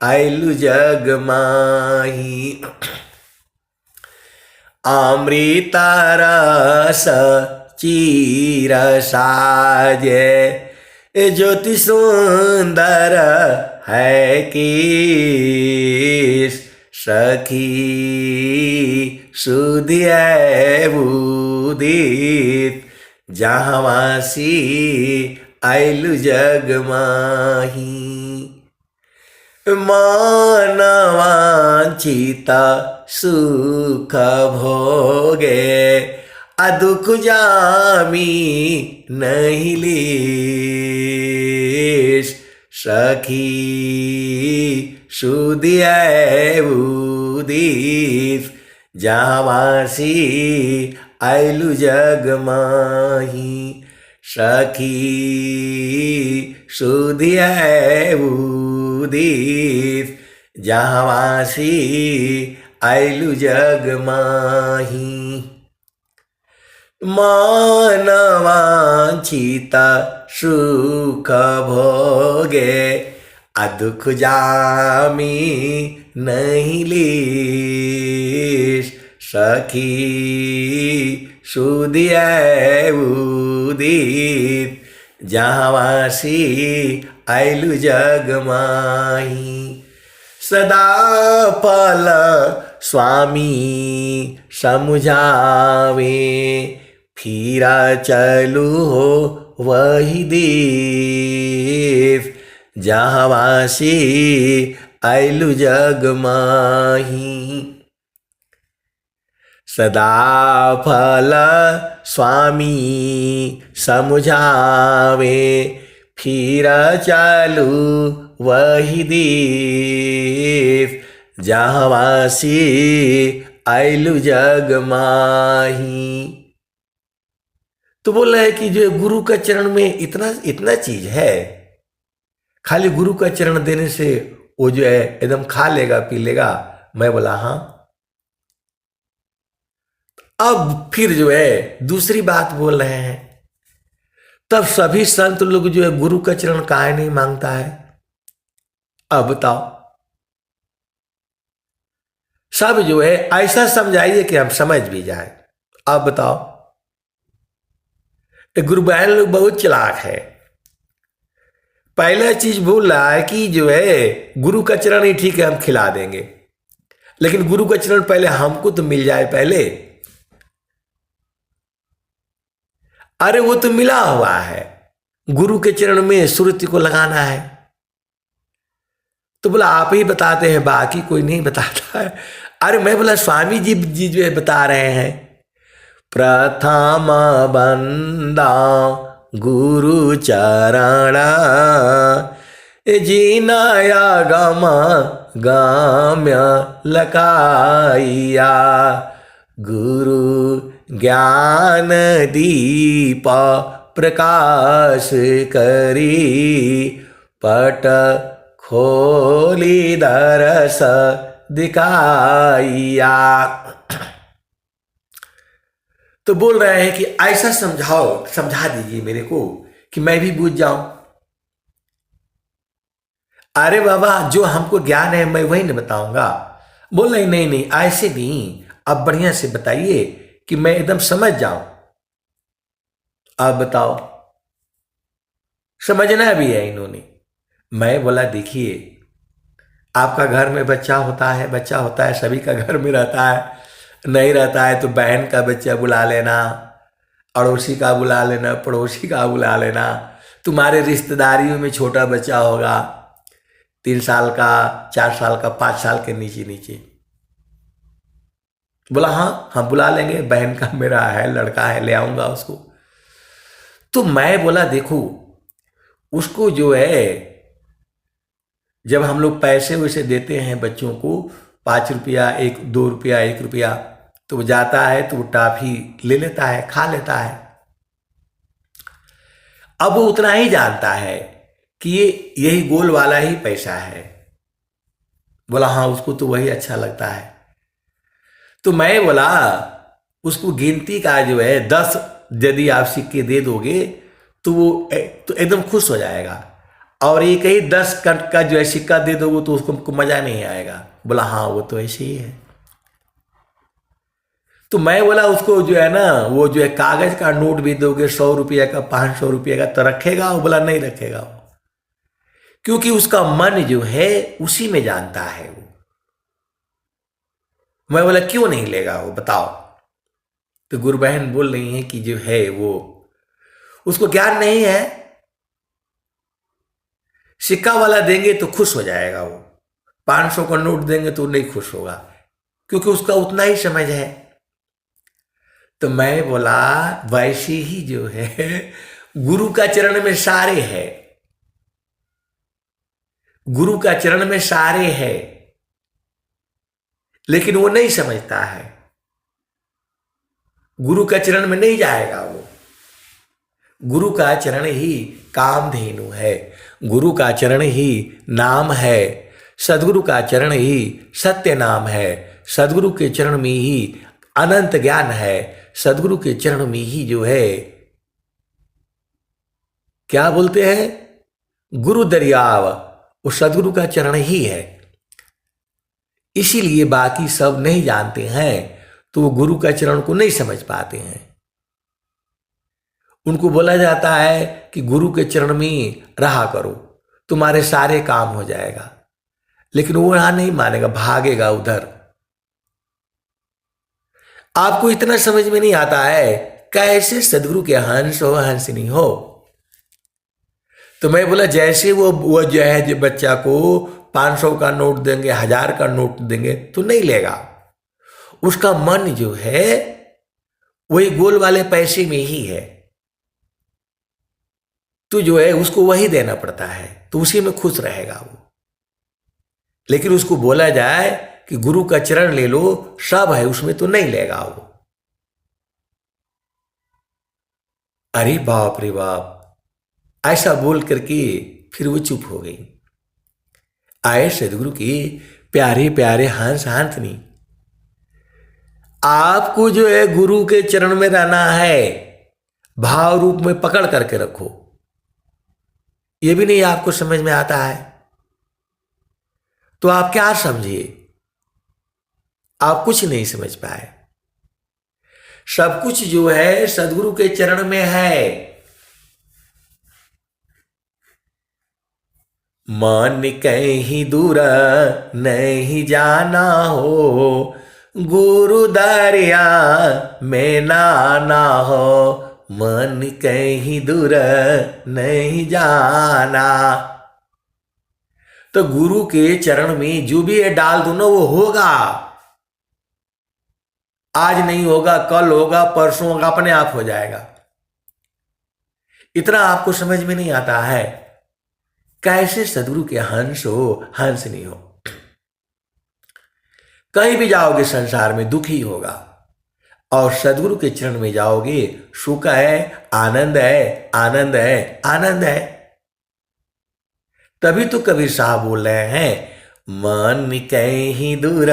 आइलु जग माही। अमृता रस चीर साजे, ज्योति सुंदर है केश। सखी सुधि है उदित, जहाँवासी आइलु जग माही। मानवांचिता सुख भोगे, दुख जामी नहीं लेश। सखी सुधि है उदित, जहाँवासी आइलु जग माही। सखी सुधि है उदित, जहाँवासी आइलु जग माही। मानवांचिता सुख भोगे, दुख जामी नहीं लेश। सखी सुधि है उदित, जहाँवासी आइलु जग माही। सदा फल स्वामी समझावे, फिरा चलू हो वही देव। जहाँवासी आइलु जग माही। सदा फल स्वामी समझावे, फिर चालू वही देश, जहाँवासी आइलु जग माही। तो बोल रहे है कि जो गुरु का चरण में इतना इतना चीज है, खाली गुरु का चरण देने से वो जो है एकदम खा लेगा पी लेगा। मैं बोला हाँ। अब फिर जो है दूसरी बात बोल रहे हैं, तब सभी संत लोग जो है गुरु का चरण काहे नहीं मांगता है? अब बताओ, सब जो है ऐसा समझाइए कि हम समझ भी जाए। अब बताओ, गुरु बहन लोग बहुत चालाक है। पहला चीज बोल रहा है कि जो है गुरु का चरण ही ठीक है, हम खिला देंगे, लेकिन गुरु का चरण पहले हमको तो मिल जाए पहले। अरे वो तो मिला हुआ है, गुरु के चरण में सुरति को लगाना है। तो बोला आप ही बताते हैं, बाकी कोई नहीं बताता है। अरे मैं बोला स्वामी जी जो है बता रहे हैं, प्रथम बंदा गुरु चरण, जीनाया गम गाम्य लकाइया, गुरु ज्ञान दीप प्रकाश करी, पट खोली दरस दिखाइया। तो बोल रहे हैं कि ऐसा समझाओ, समझा दीजिए मेरे को कि मैं भी बूझ जाऊं। अरे बाबा जो हमको ज्ञान है मैं वही न बताऊंगा। बोल रहे नहीं नहीं ऐसे नहीं, अब बढ़िया से बताइए कि मैं एकदम समझ जाऊं। अब बताओ, समझना भी है इन्होंने। मैं बोला देखिए, आपका घर में बच्चा होता है, सभी का घर में रहता है, नहीं रहता है तो बहन का बच्चा बुला लेना, अड़ोसी का बुला लेना, पड़ोसी का बुला लेना, तुम्हारे रिश्तेदारियों में छोटा बच्चा होगा 3 साल का, 4 साल का, 5 साल के नीचे नीचे। बोला हाँ हम बुला लेंगे, बहन का मेरा है, लड़का है, ले आऊंगा उसको। तो मैं बोला देखो, उसको जो है जब हम लोग पैसे वैसे देते हैं बच्चों को, 5 रुपया, 2 रुपया, 1 रुपया, तो वो जाता है तो वो टॉफी ले लेता है, खा लेता है। अब वो उतना ही जानता है कि ये यही गोल वाला ही पैसा है। बोला हाँ उसको तो वही अच्छा लगता है। तो मैं बोला उसको गिनती का जो है 10 यदि आप सिक्के दे दोगे तो वो तो एकदम खुश हो जाएगा, और एक ही 10 का जो है सिक्का दे दोगे तो उसको मजा नहीं आएगा। बोला हाँ वो तो ऐसे ही है। तो मैं बोला उसको जो है ना, वो जो है कागज का नोट भी दोगे 100 रुपया का, 500 रुपया का, तो रखेगा वो? बोला नहीं रखेगा वो, क्योंकि उसका मन जो है उसी में जानता है वो। मैं बोला क्यों नहीं लेगा वो, बताओ। तो गुरु बहन बोल रही है कि जो है वो उसको ज्ञान नहीं है, सिक्का वाला देंगे तो खुश हो जाएगा वो, 500 का नोट देंगे तो नहीं खुश होगा, क्योंकि उसका उतना ही समझ है। तो मैं बोला वैसे ही जो है गुरु का चरण में सारे है, गुरु का चरण में सारे है, लेकिन वो नहीं समझता है, गुरु का चरण में नहीं जाएगा वो। गुरु का चरण ही कामधेनु है, गुरु का चरण ही नाम है, सदगुरु का चरण ही सत्य नाम है, सदगुरु के चरण में ही अनंत ज्ञान है, सदगुरु के चरण में ही जो है क्या बोलते हैं, गुरु दरियाव, वो सदगुरु का चरण ही है। इसीलिए बाकी सब नहीं जानते हैं, तो वो गुरु का चरण को नहीं समझ पाते हैं। उनको बोला जाता है कि गुरु के चरण में रहा करो, तुम्हारे सारे काम हो जाएगा, लेकिन वो यहां नहीं मानेगा, भागेगा उधर। आपको इतना समझ में नहीं आता है कैसे सदगुरु के हंस हो, हंसनी हो। तो मैं बोला जैसे वो जो है जो बच्चा को 500 का नोट देंगे, 1000 का नोट देंगे तो नहीं लेगा। उसका मन जो है वही गोल वाले पैसे में ही है, तो जो है उसको वही देना पड़ता है, तो उसी में खुश रहेगा वो। लेकिन उसको बोला जाए कि गुरु का चरण ले लो, सब है उसमें, तो नहीं लेगा वो। अरे बाप रे बाप, ऐसा बोल करके फिर वो चुप हो गई। आए सदगुरु की प्यारे प्यारे हंस हांथनी, आपको जो है गुरु के चरण में रहना है, भाव रूप में पकड़ करके रखो। ये भी नहीं आपको समझ में आता है तो आप क्या समझिए, आप कुछ नहीं समझ पाए। सब कुछ जो है सदगुरु के चरण में है। मन कहीं दूर नहीं जाना हो, गुरु दरिया में नाना हो। मन कहीं दूर नहीं जाना, तो गुरु के चरण में जो भी है डाल दो ना, वो होगा। आज नहीं होगा, कल होगा, परसों होगा, अपने आप हो जाएगा। इतना आपको समझ में नहीं आता है, कैसे सदगुरु के हंस हो, हंस नहीं हो। कहीं भी जाओगे संसार में दुखी होगा, और सदगुरु के चरण में जाओगे सुख है, आनंद है, आनंद है, आनंद है। तभी तो कबीर साहब बोल रहे हैं, मन कहीं दूर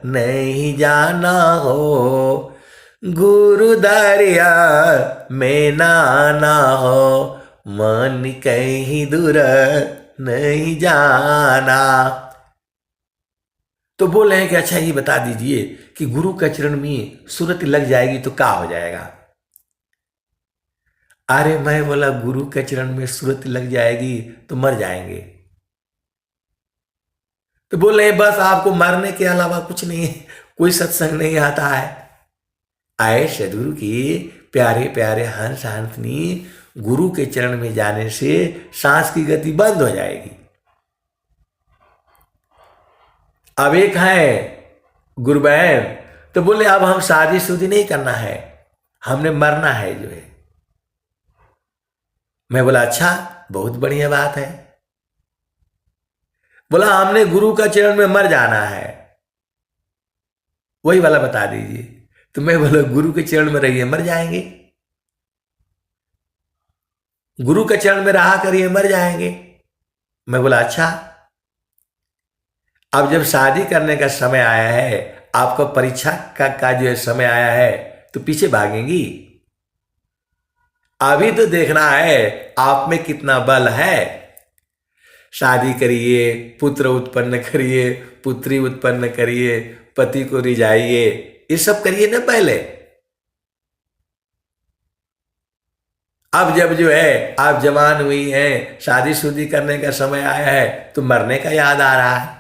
नहीं जाना हो, गुरु दरिया में नाना हो। मन कहीं दूर नहीं जाना। तो बोल रहे हैं कि अच्छा ये बता दीजिए कि गुरु के चरण में सूरत लग जाएगी तो क्या हो जाएगा। अरे मैं बोला गुरु के चरण में सूरत लग जाएगी तो मर जाएंगे। तो बोल रहे बस आपको मरने के अलावा कुछ नहीं है, कोई सत्संग नहीं आता है। आए सदगुरु की प्यारे प्यारे हंस हंसनी, गुरु के चरण में जाने से सांस की गति बंद हो जाएगी। अब एक है गुरु बहन, तो बोले अब हम शादी शुदी नहीं करना है, हमने मरना है जो है। मैं बोला अच्छा, बहुत बढ़िया बात है। बोला हमने गुरु का चरण में मर जाना है, वही वाला बता दीजिए। तो मैं बोला गुरु के चरण में रहिए, मर जाएंगे। गुरु के चरण में रहा करिए, मर जाएंगे। मैं बोला अच्छा, अब जब शादी करने का समय आया है, आपका परीक्षा का जो है समय आया है, तो पीछे भागेंगी। अभी तो देखना है आप में कितना बल है। शादी करिए, पुत्र उत्पन्न करिए, पुत्री उत्पन्न करिए, पति को रिझाइए, ये सब करिए ना पहले। अब जब जो है आप जवान हुई हैं, शादी शुदी करने का समय आया है, तो मरने का याद आ रहा है।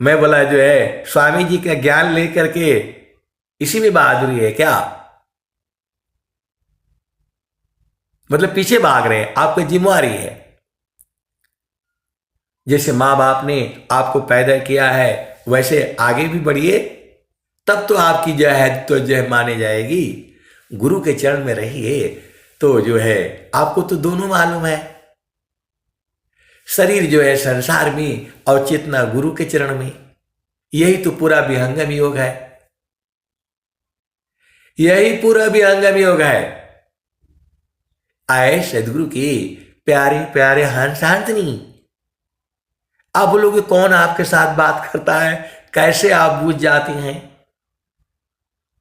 मैं बोला जो है स्वामी जी का ज्ञान लेकर के इसी में बहादुरी है क्या? मतलब पीछे भाग रहे हैं, आपकी जिम्मेवारी है। जैसे माँ बाप ने आपको पैदा किया है वैसे आगे भी बढ़िए, तब तो आपकी जय है तो जय माने जाएगी। गुरु के चरण में रहिए तो जो है आपको तो दोनों मालूम है। शरीर जो है संसार में और चेतना गुरु के चरण में, यही तो पूरा विहंगम योग है। यही पूरा विहंगम योग है। आए सदगुरु की प्यारे प्यारे हंस हांथनी, आप बोलोगे कौन आपके साथ बात करता है, कैसे आप बूझ जाती हैं?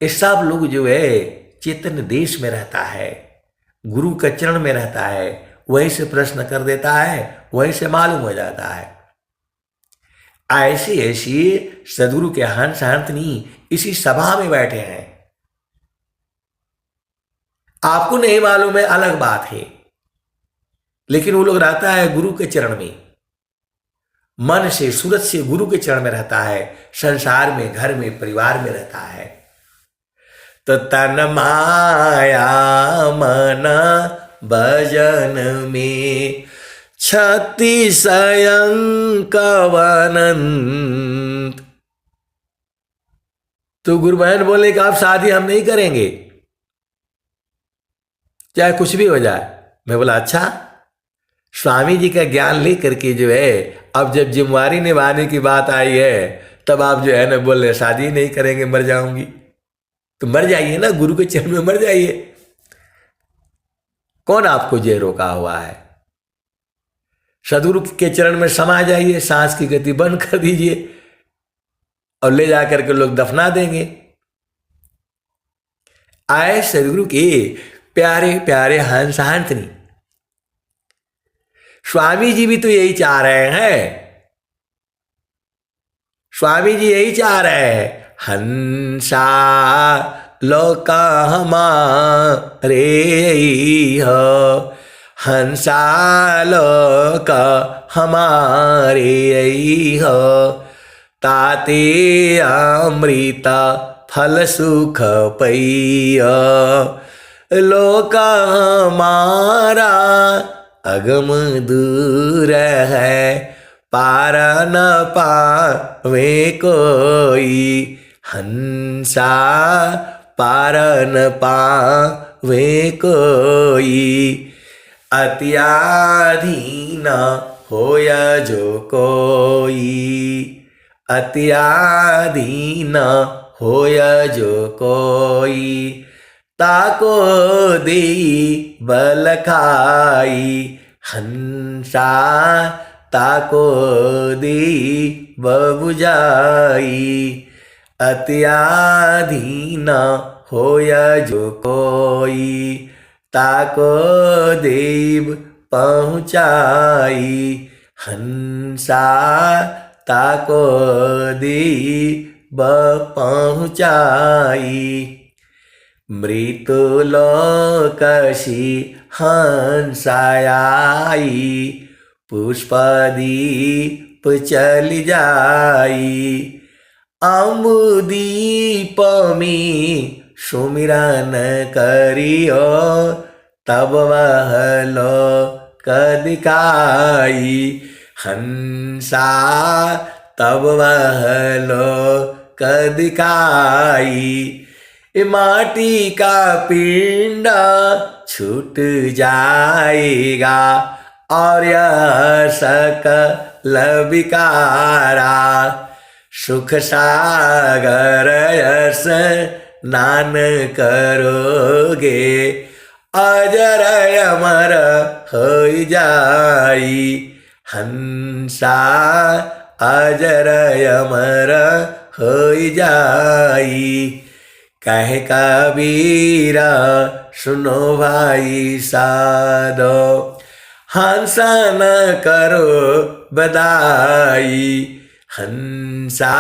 ये सब लोग जो है चेतन देश में रहता है, गुरु के चरण में रहता है, वहीं से प्रश्न कर देता है, वहीं से मालूम हो जाता है। ऐसी ऐसी सदगुरु के हंस हांथनी इसी सभा में बैठे हैं। आपको नहीं मालूम है अलग बात है, लेकिन वो लोग रहता है गुरु के चरण में, मन से सूरत से गुरु के चरण में रहता है, संसार में घर में परिवार में रहता है। तो तन माया मन भजन में छत्तीसयं कवनंत। तो गुरु बहन बोले कि आप शादी हम नहीं करेंगे, चाहे कुछ भी हो जाए। मैं बोला अच्छा। स्वामी जी का ज्ञान लेकर के जो है, अब जब जिम्मेवारी निभाने की बात आई है, तब आप जो है ना बोल रहे शादी नहीं करेंगे, मर जाऊंगी। तो मर जाइए ना, गुरु के चरण में मर जाइए। कौन आपको जे रोका हुआ है? सदगुरु के चरण में समा जाइए, सांस की गति बंद कर दीजिए और ले जाकर के लोग दफना देंगे। आए सदगुरु के प्यारे प्यारे हंस हांसनी। स्वामी जी भी तो यही चाह रहे हैं, स्वामी जी यही चाह रहे हैं, हंसा लोका हमारे हो, हंसा लोका हमारे हो, ताते अमृता फल सुख पैया, लोका हमारा अगम दूर है, पार न पावे कोई, हंसा पार न पावे कोई, अत्याधीन होया जो कोई, अत्याधीन होया जो कोई, ताको दी बल खाई, हंसा ताको दी बबुझाई, अत्याधीन होया जो कोई, ताको देव पहुँचाई, हंसा ताको देव पहुँचाई, मृत्युलोकसी हंसाई, पुष्पदीप चली जाई, अम्बुदीप में सुमिरन करियो, तब वह लोक दिखाई, हंसा तब वह लोक दिखाई, माटी का पिंड छूट जाएगा और यह सकल विकारा, सुख सागर स्नान करोगे, अजर अमर हो जाई, हंसा अजर अमर हो जाई, कहे कबीरा सुनो भाई साधो, हंसा न करो बदाई, हंसा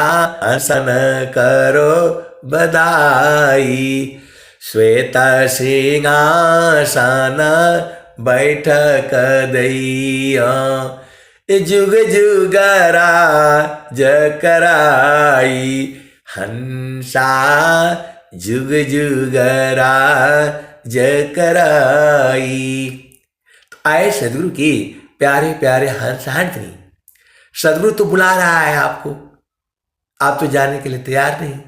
हसन करो बदाई, श्वेत सिंहासन बैठक दैया, जुग जुग राज कराई, हंसा जुग जुग राज कराई। तो आए सदगुरु की प्यारे प्यारे हंस हांसनी। सदगुरु तो बुला रहा है आपको, आप तो जाने के लिए तैयार नहीं।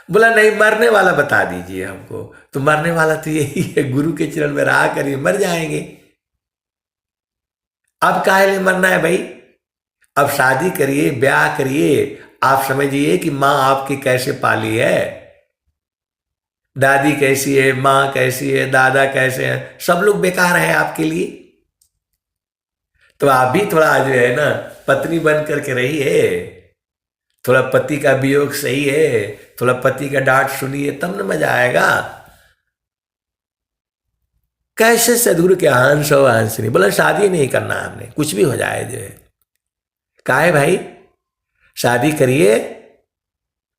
बोला नहीं, मरने वाला बता दीजिए हमको। तो मरने वाला तो यही है, गुरु के चरण में रहा करिए, मर जाएंगे। अब काहे लिए मरना है भाई? अब शादी करिए, ब्याह करिए। आप समझिए कि माँ आपकी कैसे पाली है, दादी कैसी है, माँ कैसी है, दादा कैसे हैं, सब लोग बेकार हैं आपके लिए। तो आप भी थोड़ा जो है ना पत्नी बन करके रहिए, थोड़ा पति का वियोग सही है, थोड़ा पति का डांट सुनिए, तब न मजा आएगा। कैसे सदगुरु के हंस हो हंस नहीं। बोला शादी नहीं करना हमने, कुछ भी हो जाए जो है। काहे भाई? शादी करिए,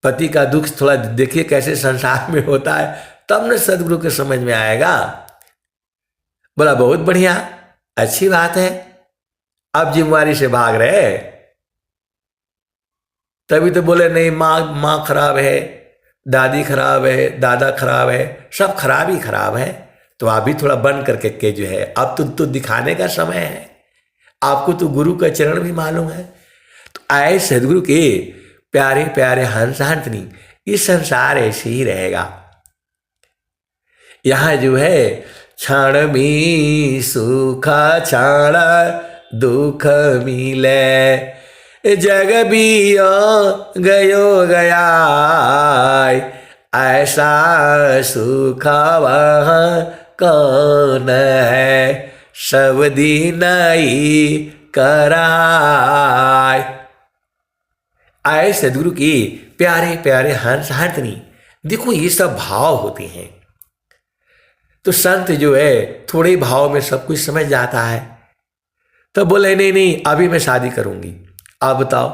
पति का दुख थोड़ा देखिए कैसे संसार में होता है, तब न सदगुरु के समझ में आएगा। बोला बहुत बढ़िया, अच्छी बात है। अब जिम्मेवारी से भाग रहे, तभी तो बोले नहीं, माँ खराब है, दादी खराब है, दादा खराब है, सब खराब ही खराब है। तो आप भी थोड़ा बन करके के जो है, अब तो दिखाने का समय है। आपको तो गुरु का चरण भी मालूम है। तो आए सदगुरु के प्यारे प्यारे हंस हंसनी, इस संसार ऐसे ही रहेगा। यहाँ जो है क्षण में सुख क्षण दुख मिले, जग भी गयो गया, ऐसा सुख वह कौन है, सब दिन ही कराय। आए सदगुरु की प्यारे प्यारे हंस हंसनी, देखो ये सब भाव होते हैं। तो संत जो है थोड़े भाव में सब कुछ समझ जाता है। तो बोले नहीं नहीं, अभी मैं शादी करूंगी, आप बताओ,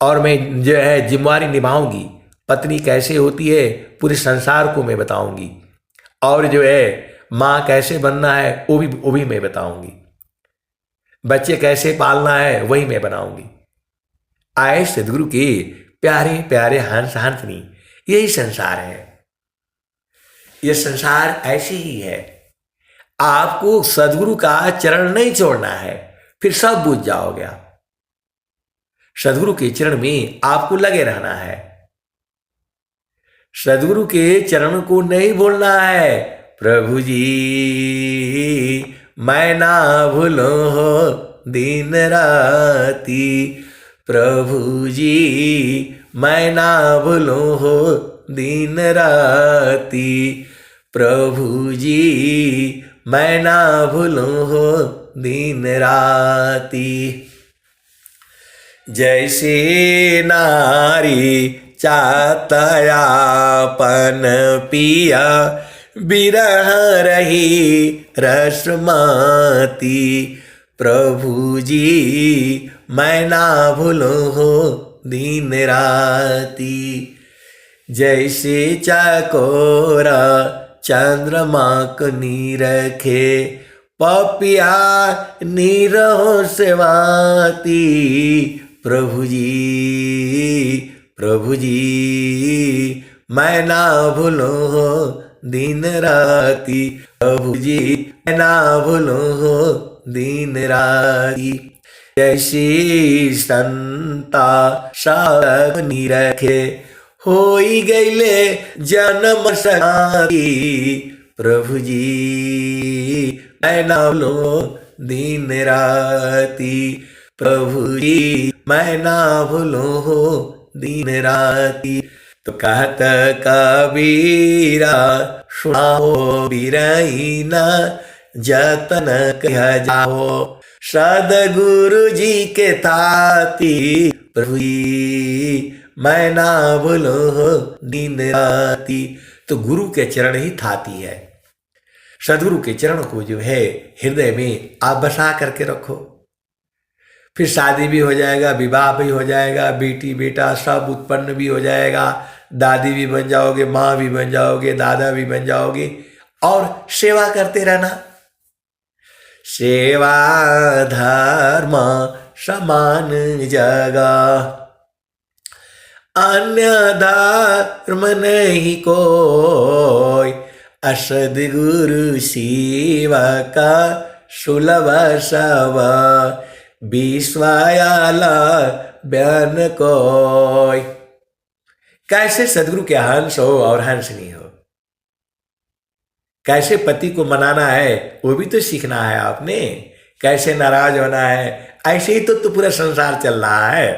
और मैं जो है जिम्मेवारी निभाऊंगी, पत्नी कैसे होती है पूरे संसार को मैं बताऊंगी, और जो है माँ कैसे बनना है वो भी मैं बताऊंगी, बच्चे कैसे पालना है वही मैं बनाऊंगी। आए सदगुरु के प्यारे प्यारे हंस हंसनी, यही संसार है। यह संसार ऐसे ही है। आपको सदगुरु का चरण नहीं छोड़ना है, फिर सब बुझ जाओगे आप। सदगुरु के चरण में आपको लगे रहना है। सदगुरु के चरण को नहीं बोलना है प्रभु जी मैं ना भूलो हो दिन राती, प्रभु जी मैं ना भूलो हो दिन राती, प्रभु जी मैं ना भूलो हो दिन राती। जैसे नारी चातयापन पिया, बिरह रही रसमाती, प्रभु जी मैं ना भूलो हो दिन राती। जैसे चकोरा चंद्रमा को नीरखे, पपिया नीरहो सेवाती, प्रभु जी मैं ना भूलो हो दिन राती, प्रभु जी मैं ना भूलो हो दिन राती। जैसी संता साधक निरखे, होई गईले जन्म सगाती, प्रभु जी मैं ना भूलो दिन राती, प्रभु जी मैं ना भूलो हो दिन राती। तो कहत कबीरा सुनाओ बीराइना, जतन कह जाओ सदगुरु जी के ताती, प्रभु जी मैं ना भूलो हो दिन राती। तो गुरु के चरण ही थाती है। सदगुरु के चरण को जो है हृदय में आप बसा करके रखो, फिर शादी भी हो जाएगा, विवाह भी हो जाएगा, बेटी बेटा सब उत्पन्न भी हो जाएगा, दादी भी बन जाओगे, माँ भी बन जाओगे, दादा भी बन जाओगे, और सेवा करते रहना। सेवा धर्म समान जगह, अन्य धर्म नहीं कोई, असदगुरु सेवा का सुलभ सब, विश्वायाला बयान कोई। कैसे सदगुरु के हंस हो और हंसनी हो, कैसे पति को मनाना है वो भी तो सीखना है आपने, कैसे नाराज होना है। ऐसे ही तो पूरा संसार चल रहा है।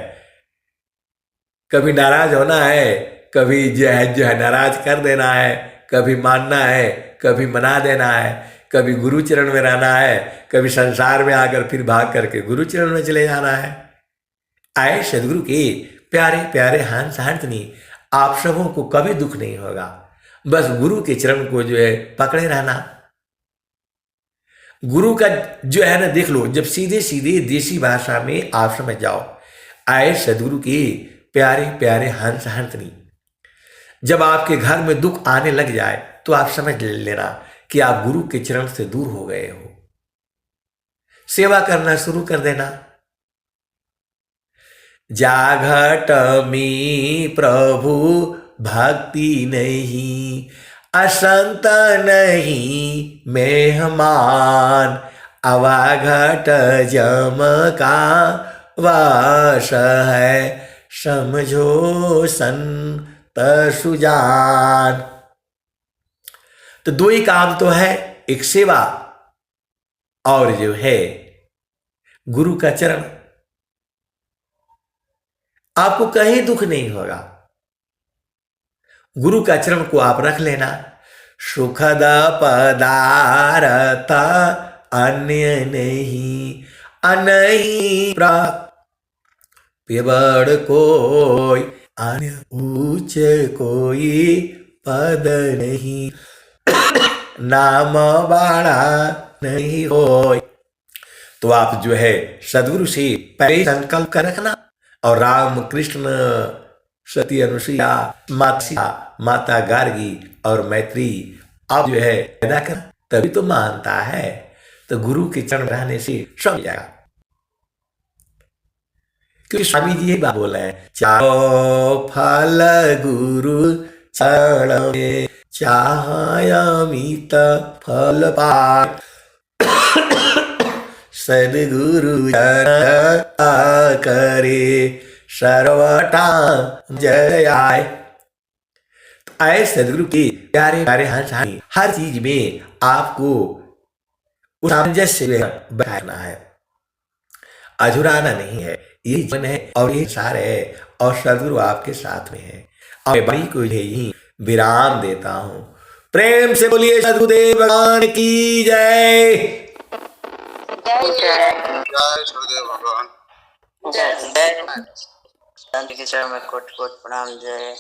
कभी नाराज होना है, कभी जो है नाराज कर देना है, कभी मानना है, कभी मना देना है, कभी गुरु चरण में रहना है, कभी संसार में आकर फिर भाग करके गुरु चरण में चले जाना है। आए सदगुरु के प्यारे प्यारे हंस हंसनी, आप सबों को कभी दुख नहीं होगा। बस गुरु के चरण को जो है पकड़े रहना। गुरु का जो है ना, देख लो, जब सीधे सीधे देसी भाषा में आप समझ जाओ, आए सदगुरु के प्यारे प्यारे हंस हंसनी, जब आपके घर में दुख आने लग जाए तो आप समझ लेना कि आप गुरु के चरण से दूर हो गए हो। सेवा करना शुरू कर देना। जाघट में प्रभु भक्ति नहीं, असंत नहीं मेहमान, अवाघट जम का वास है, समझो संत सुजान। तो दो ही काम तो है, एक सेवा और जो है गुरु का चरण। आपको कहीं दुख नहीं होगा, गुरु का चरण को आप रख लेना। सुखद पदार्थ अन्य नहीं, अनही प्राप्य कोई, अन्य ऊंच कोई पद नहीं, नाम बाड़ा नहीं होय। तो आप जो है सदगुरु से पहले संकल्प कर रखना, और राम कृष्ण सती अनुसुईया माता गार्गी और मैत्री आप जो है पैदा कर, तभी तो मानता है। तो गुरु के चरण रहने से सब जाएगा। क्योंकि स्वामी जी यही बात बोल रहे हैं, चाहो फल गुरु चरण में, चाहमित फल पाए, सदगुरु करे सर्वटा जय आए। तो आए सदगुरु के प्यारे प्यारे हर चीज में आपको उस सामंजस्य बैठना है, अधूराना नहीं है। ये जीवन है और ये सार है, और सदगुरु आपके साथ में है। और बड़ी को यही विराम देता हूं। प्रेम से बोलिए सदगुरुदेव भगवान की जय। जय सदगुरुदेव भगवान। जय जय शांति के चरण में कोट कोट प्रणाम। जय।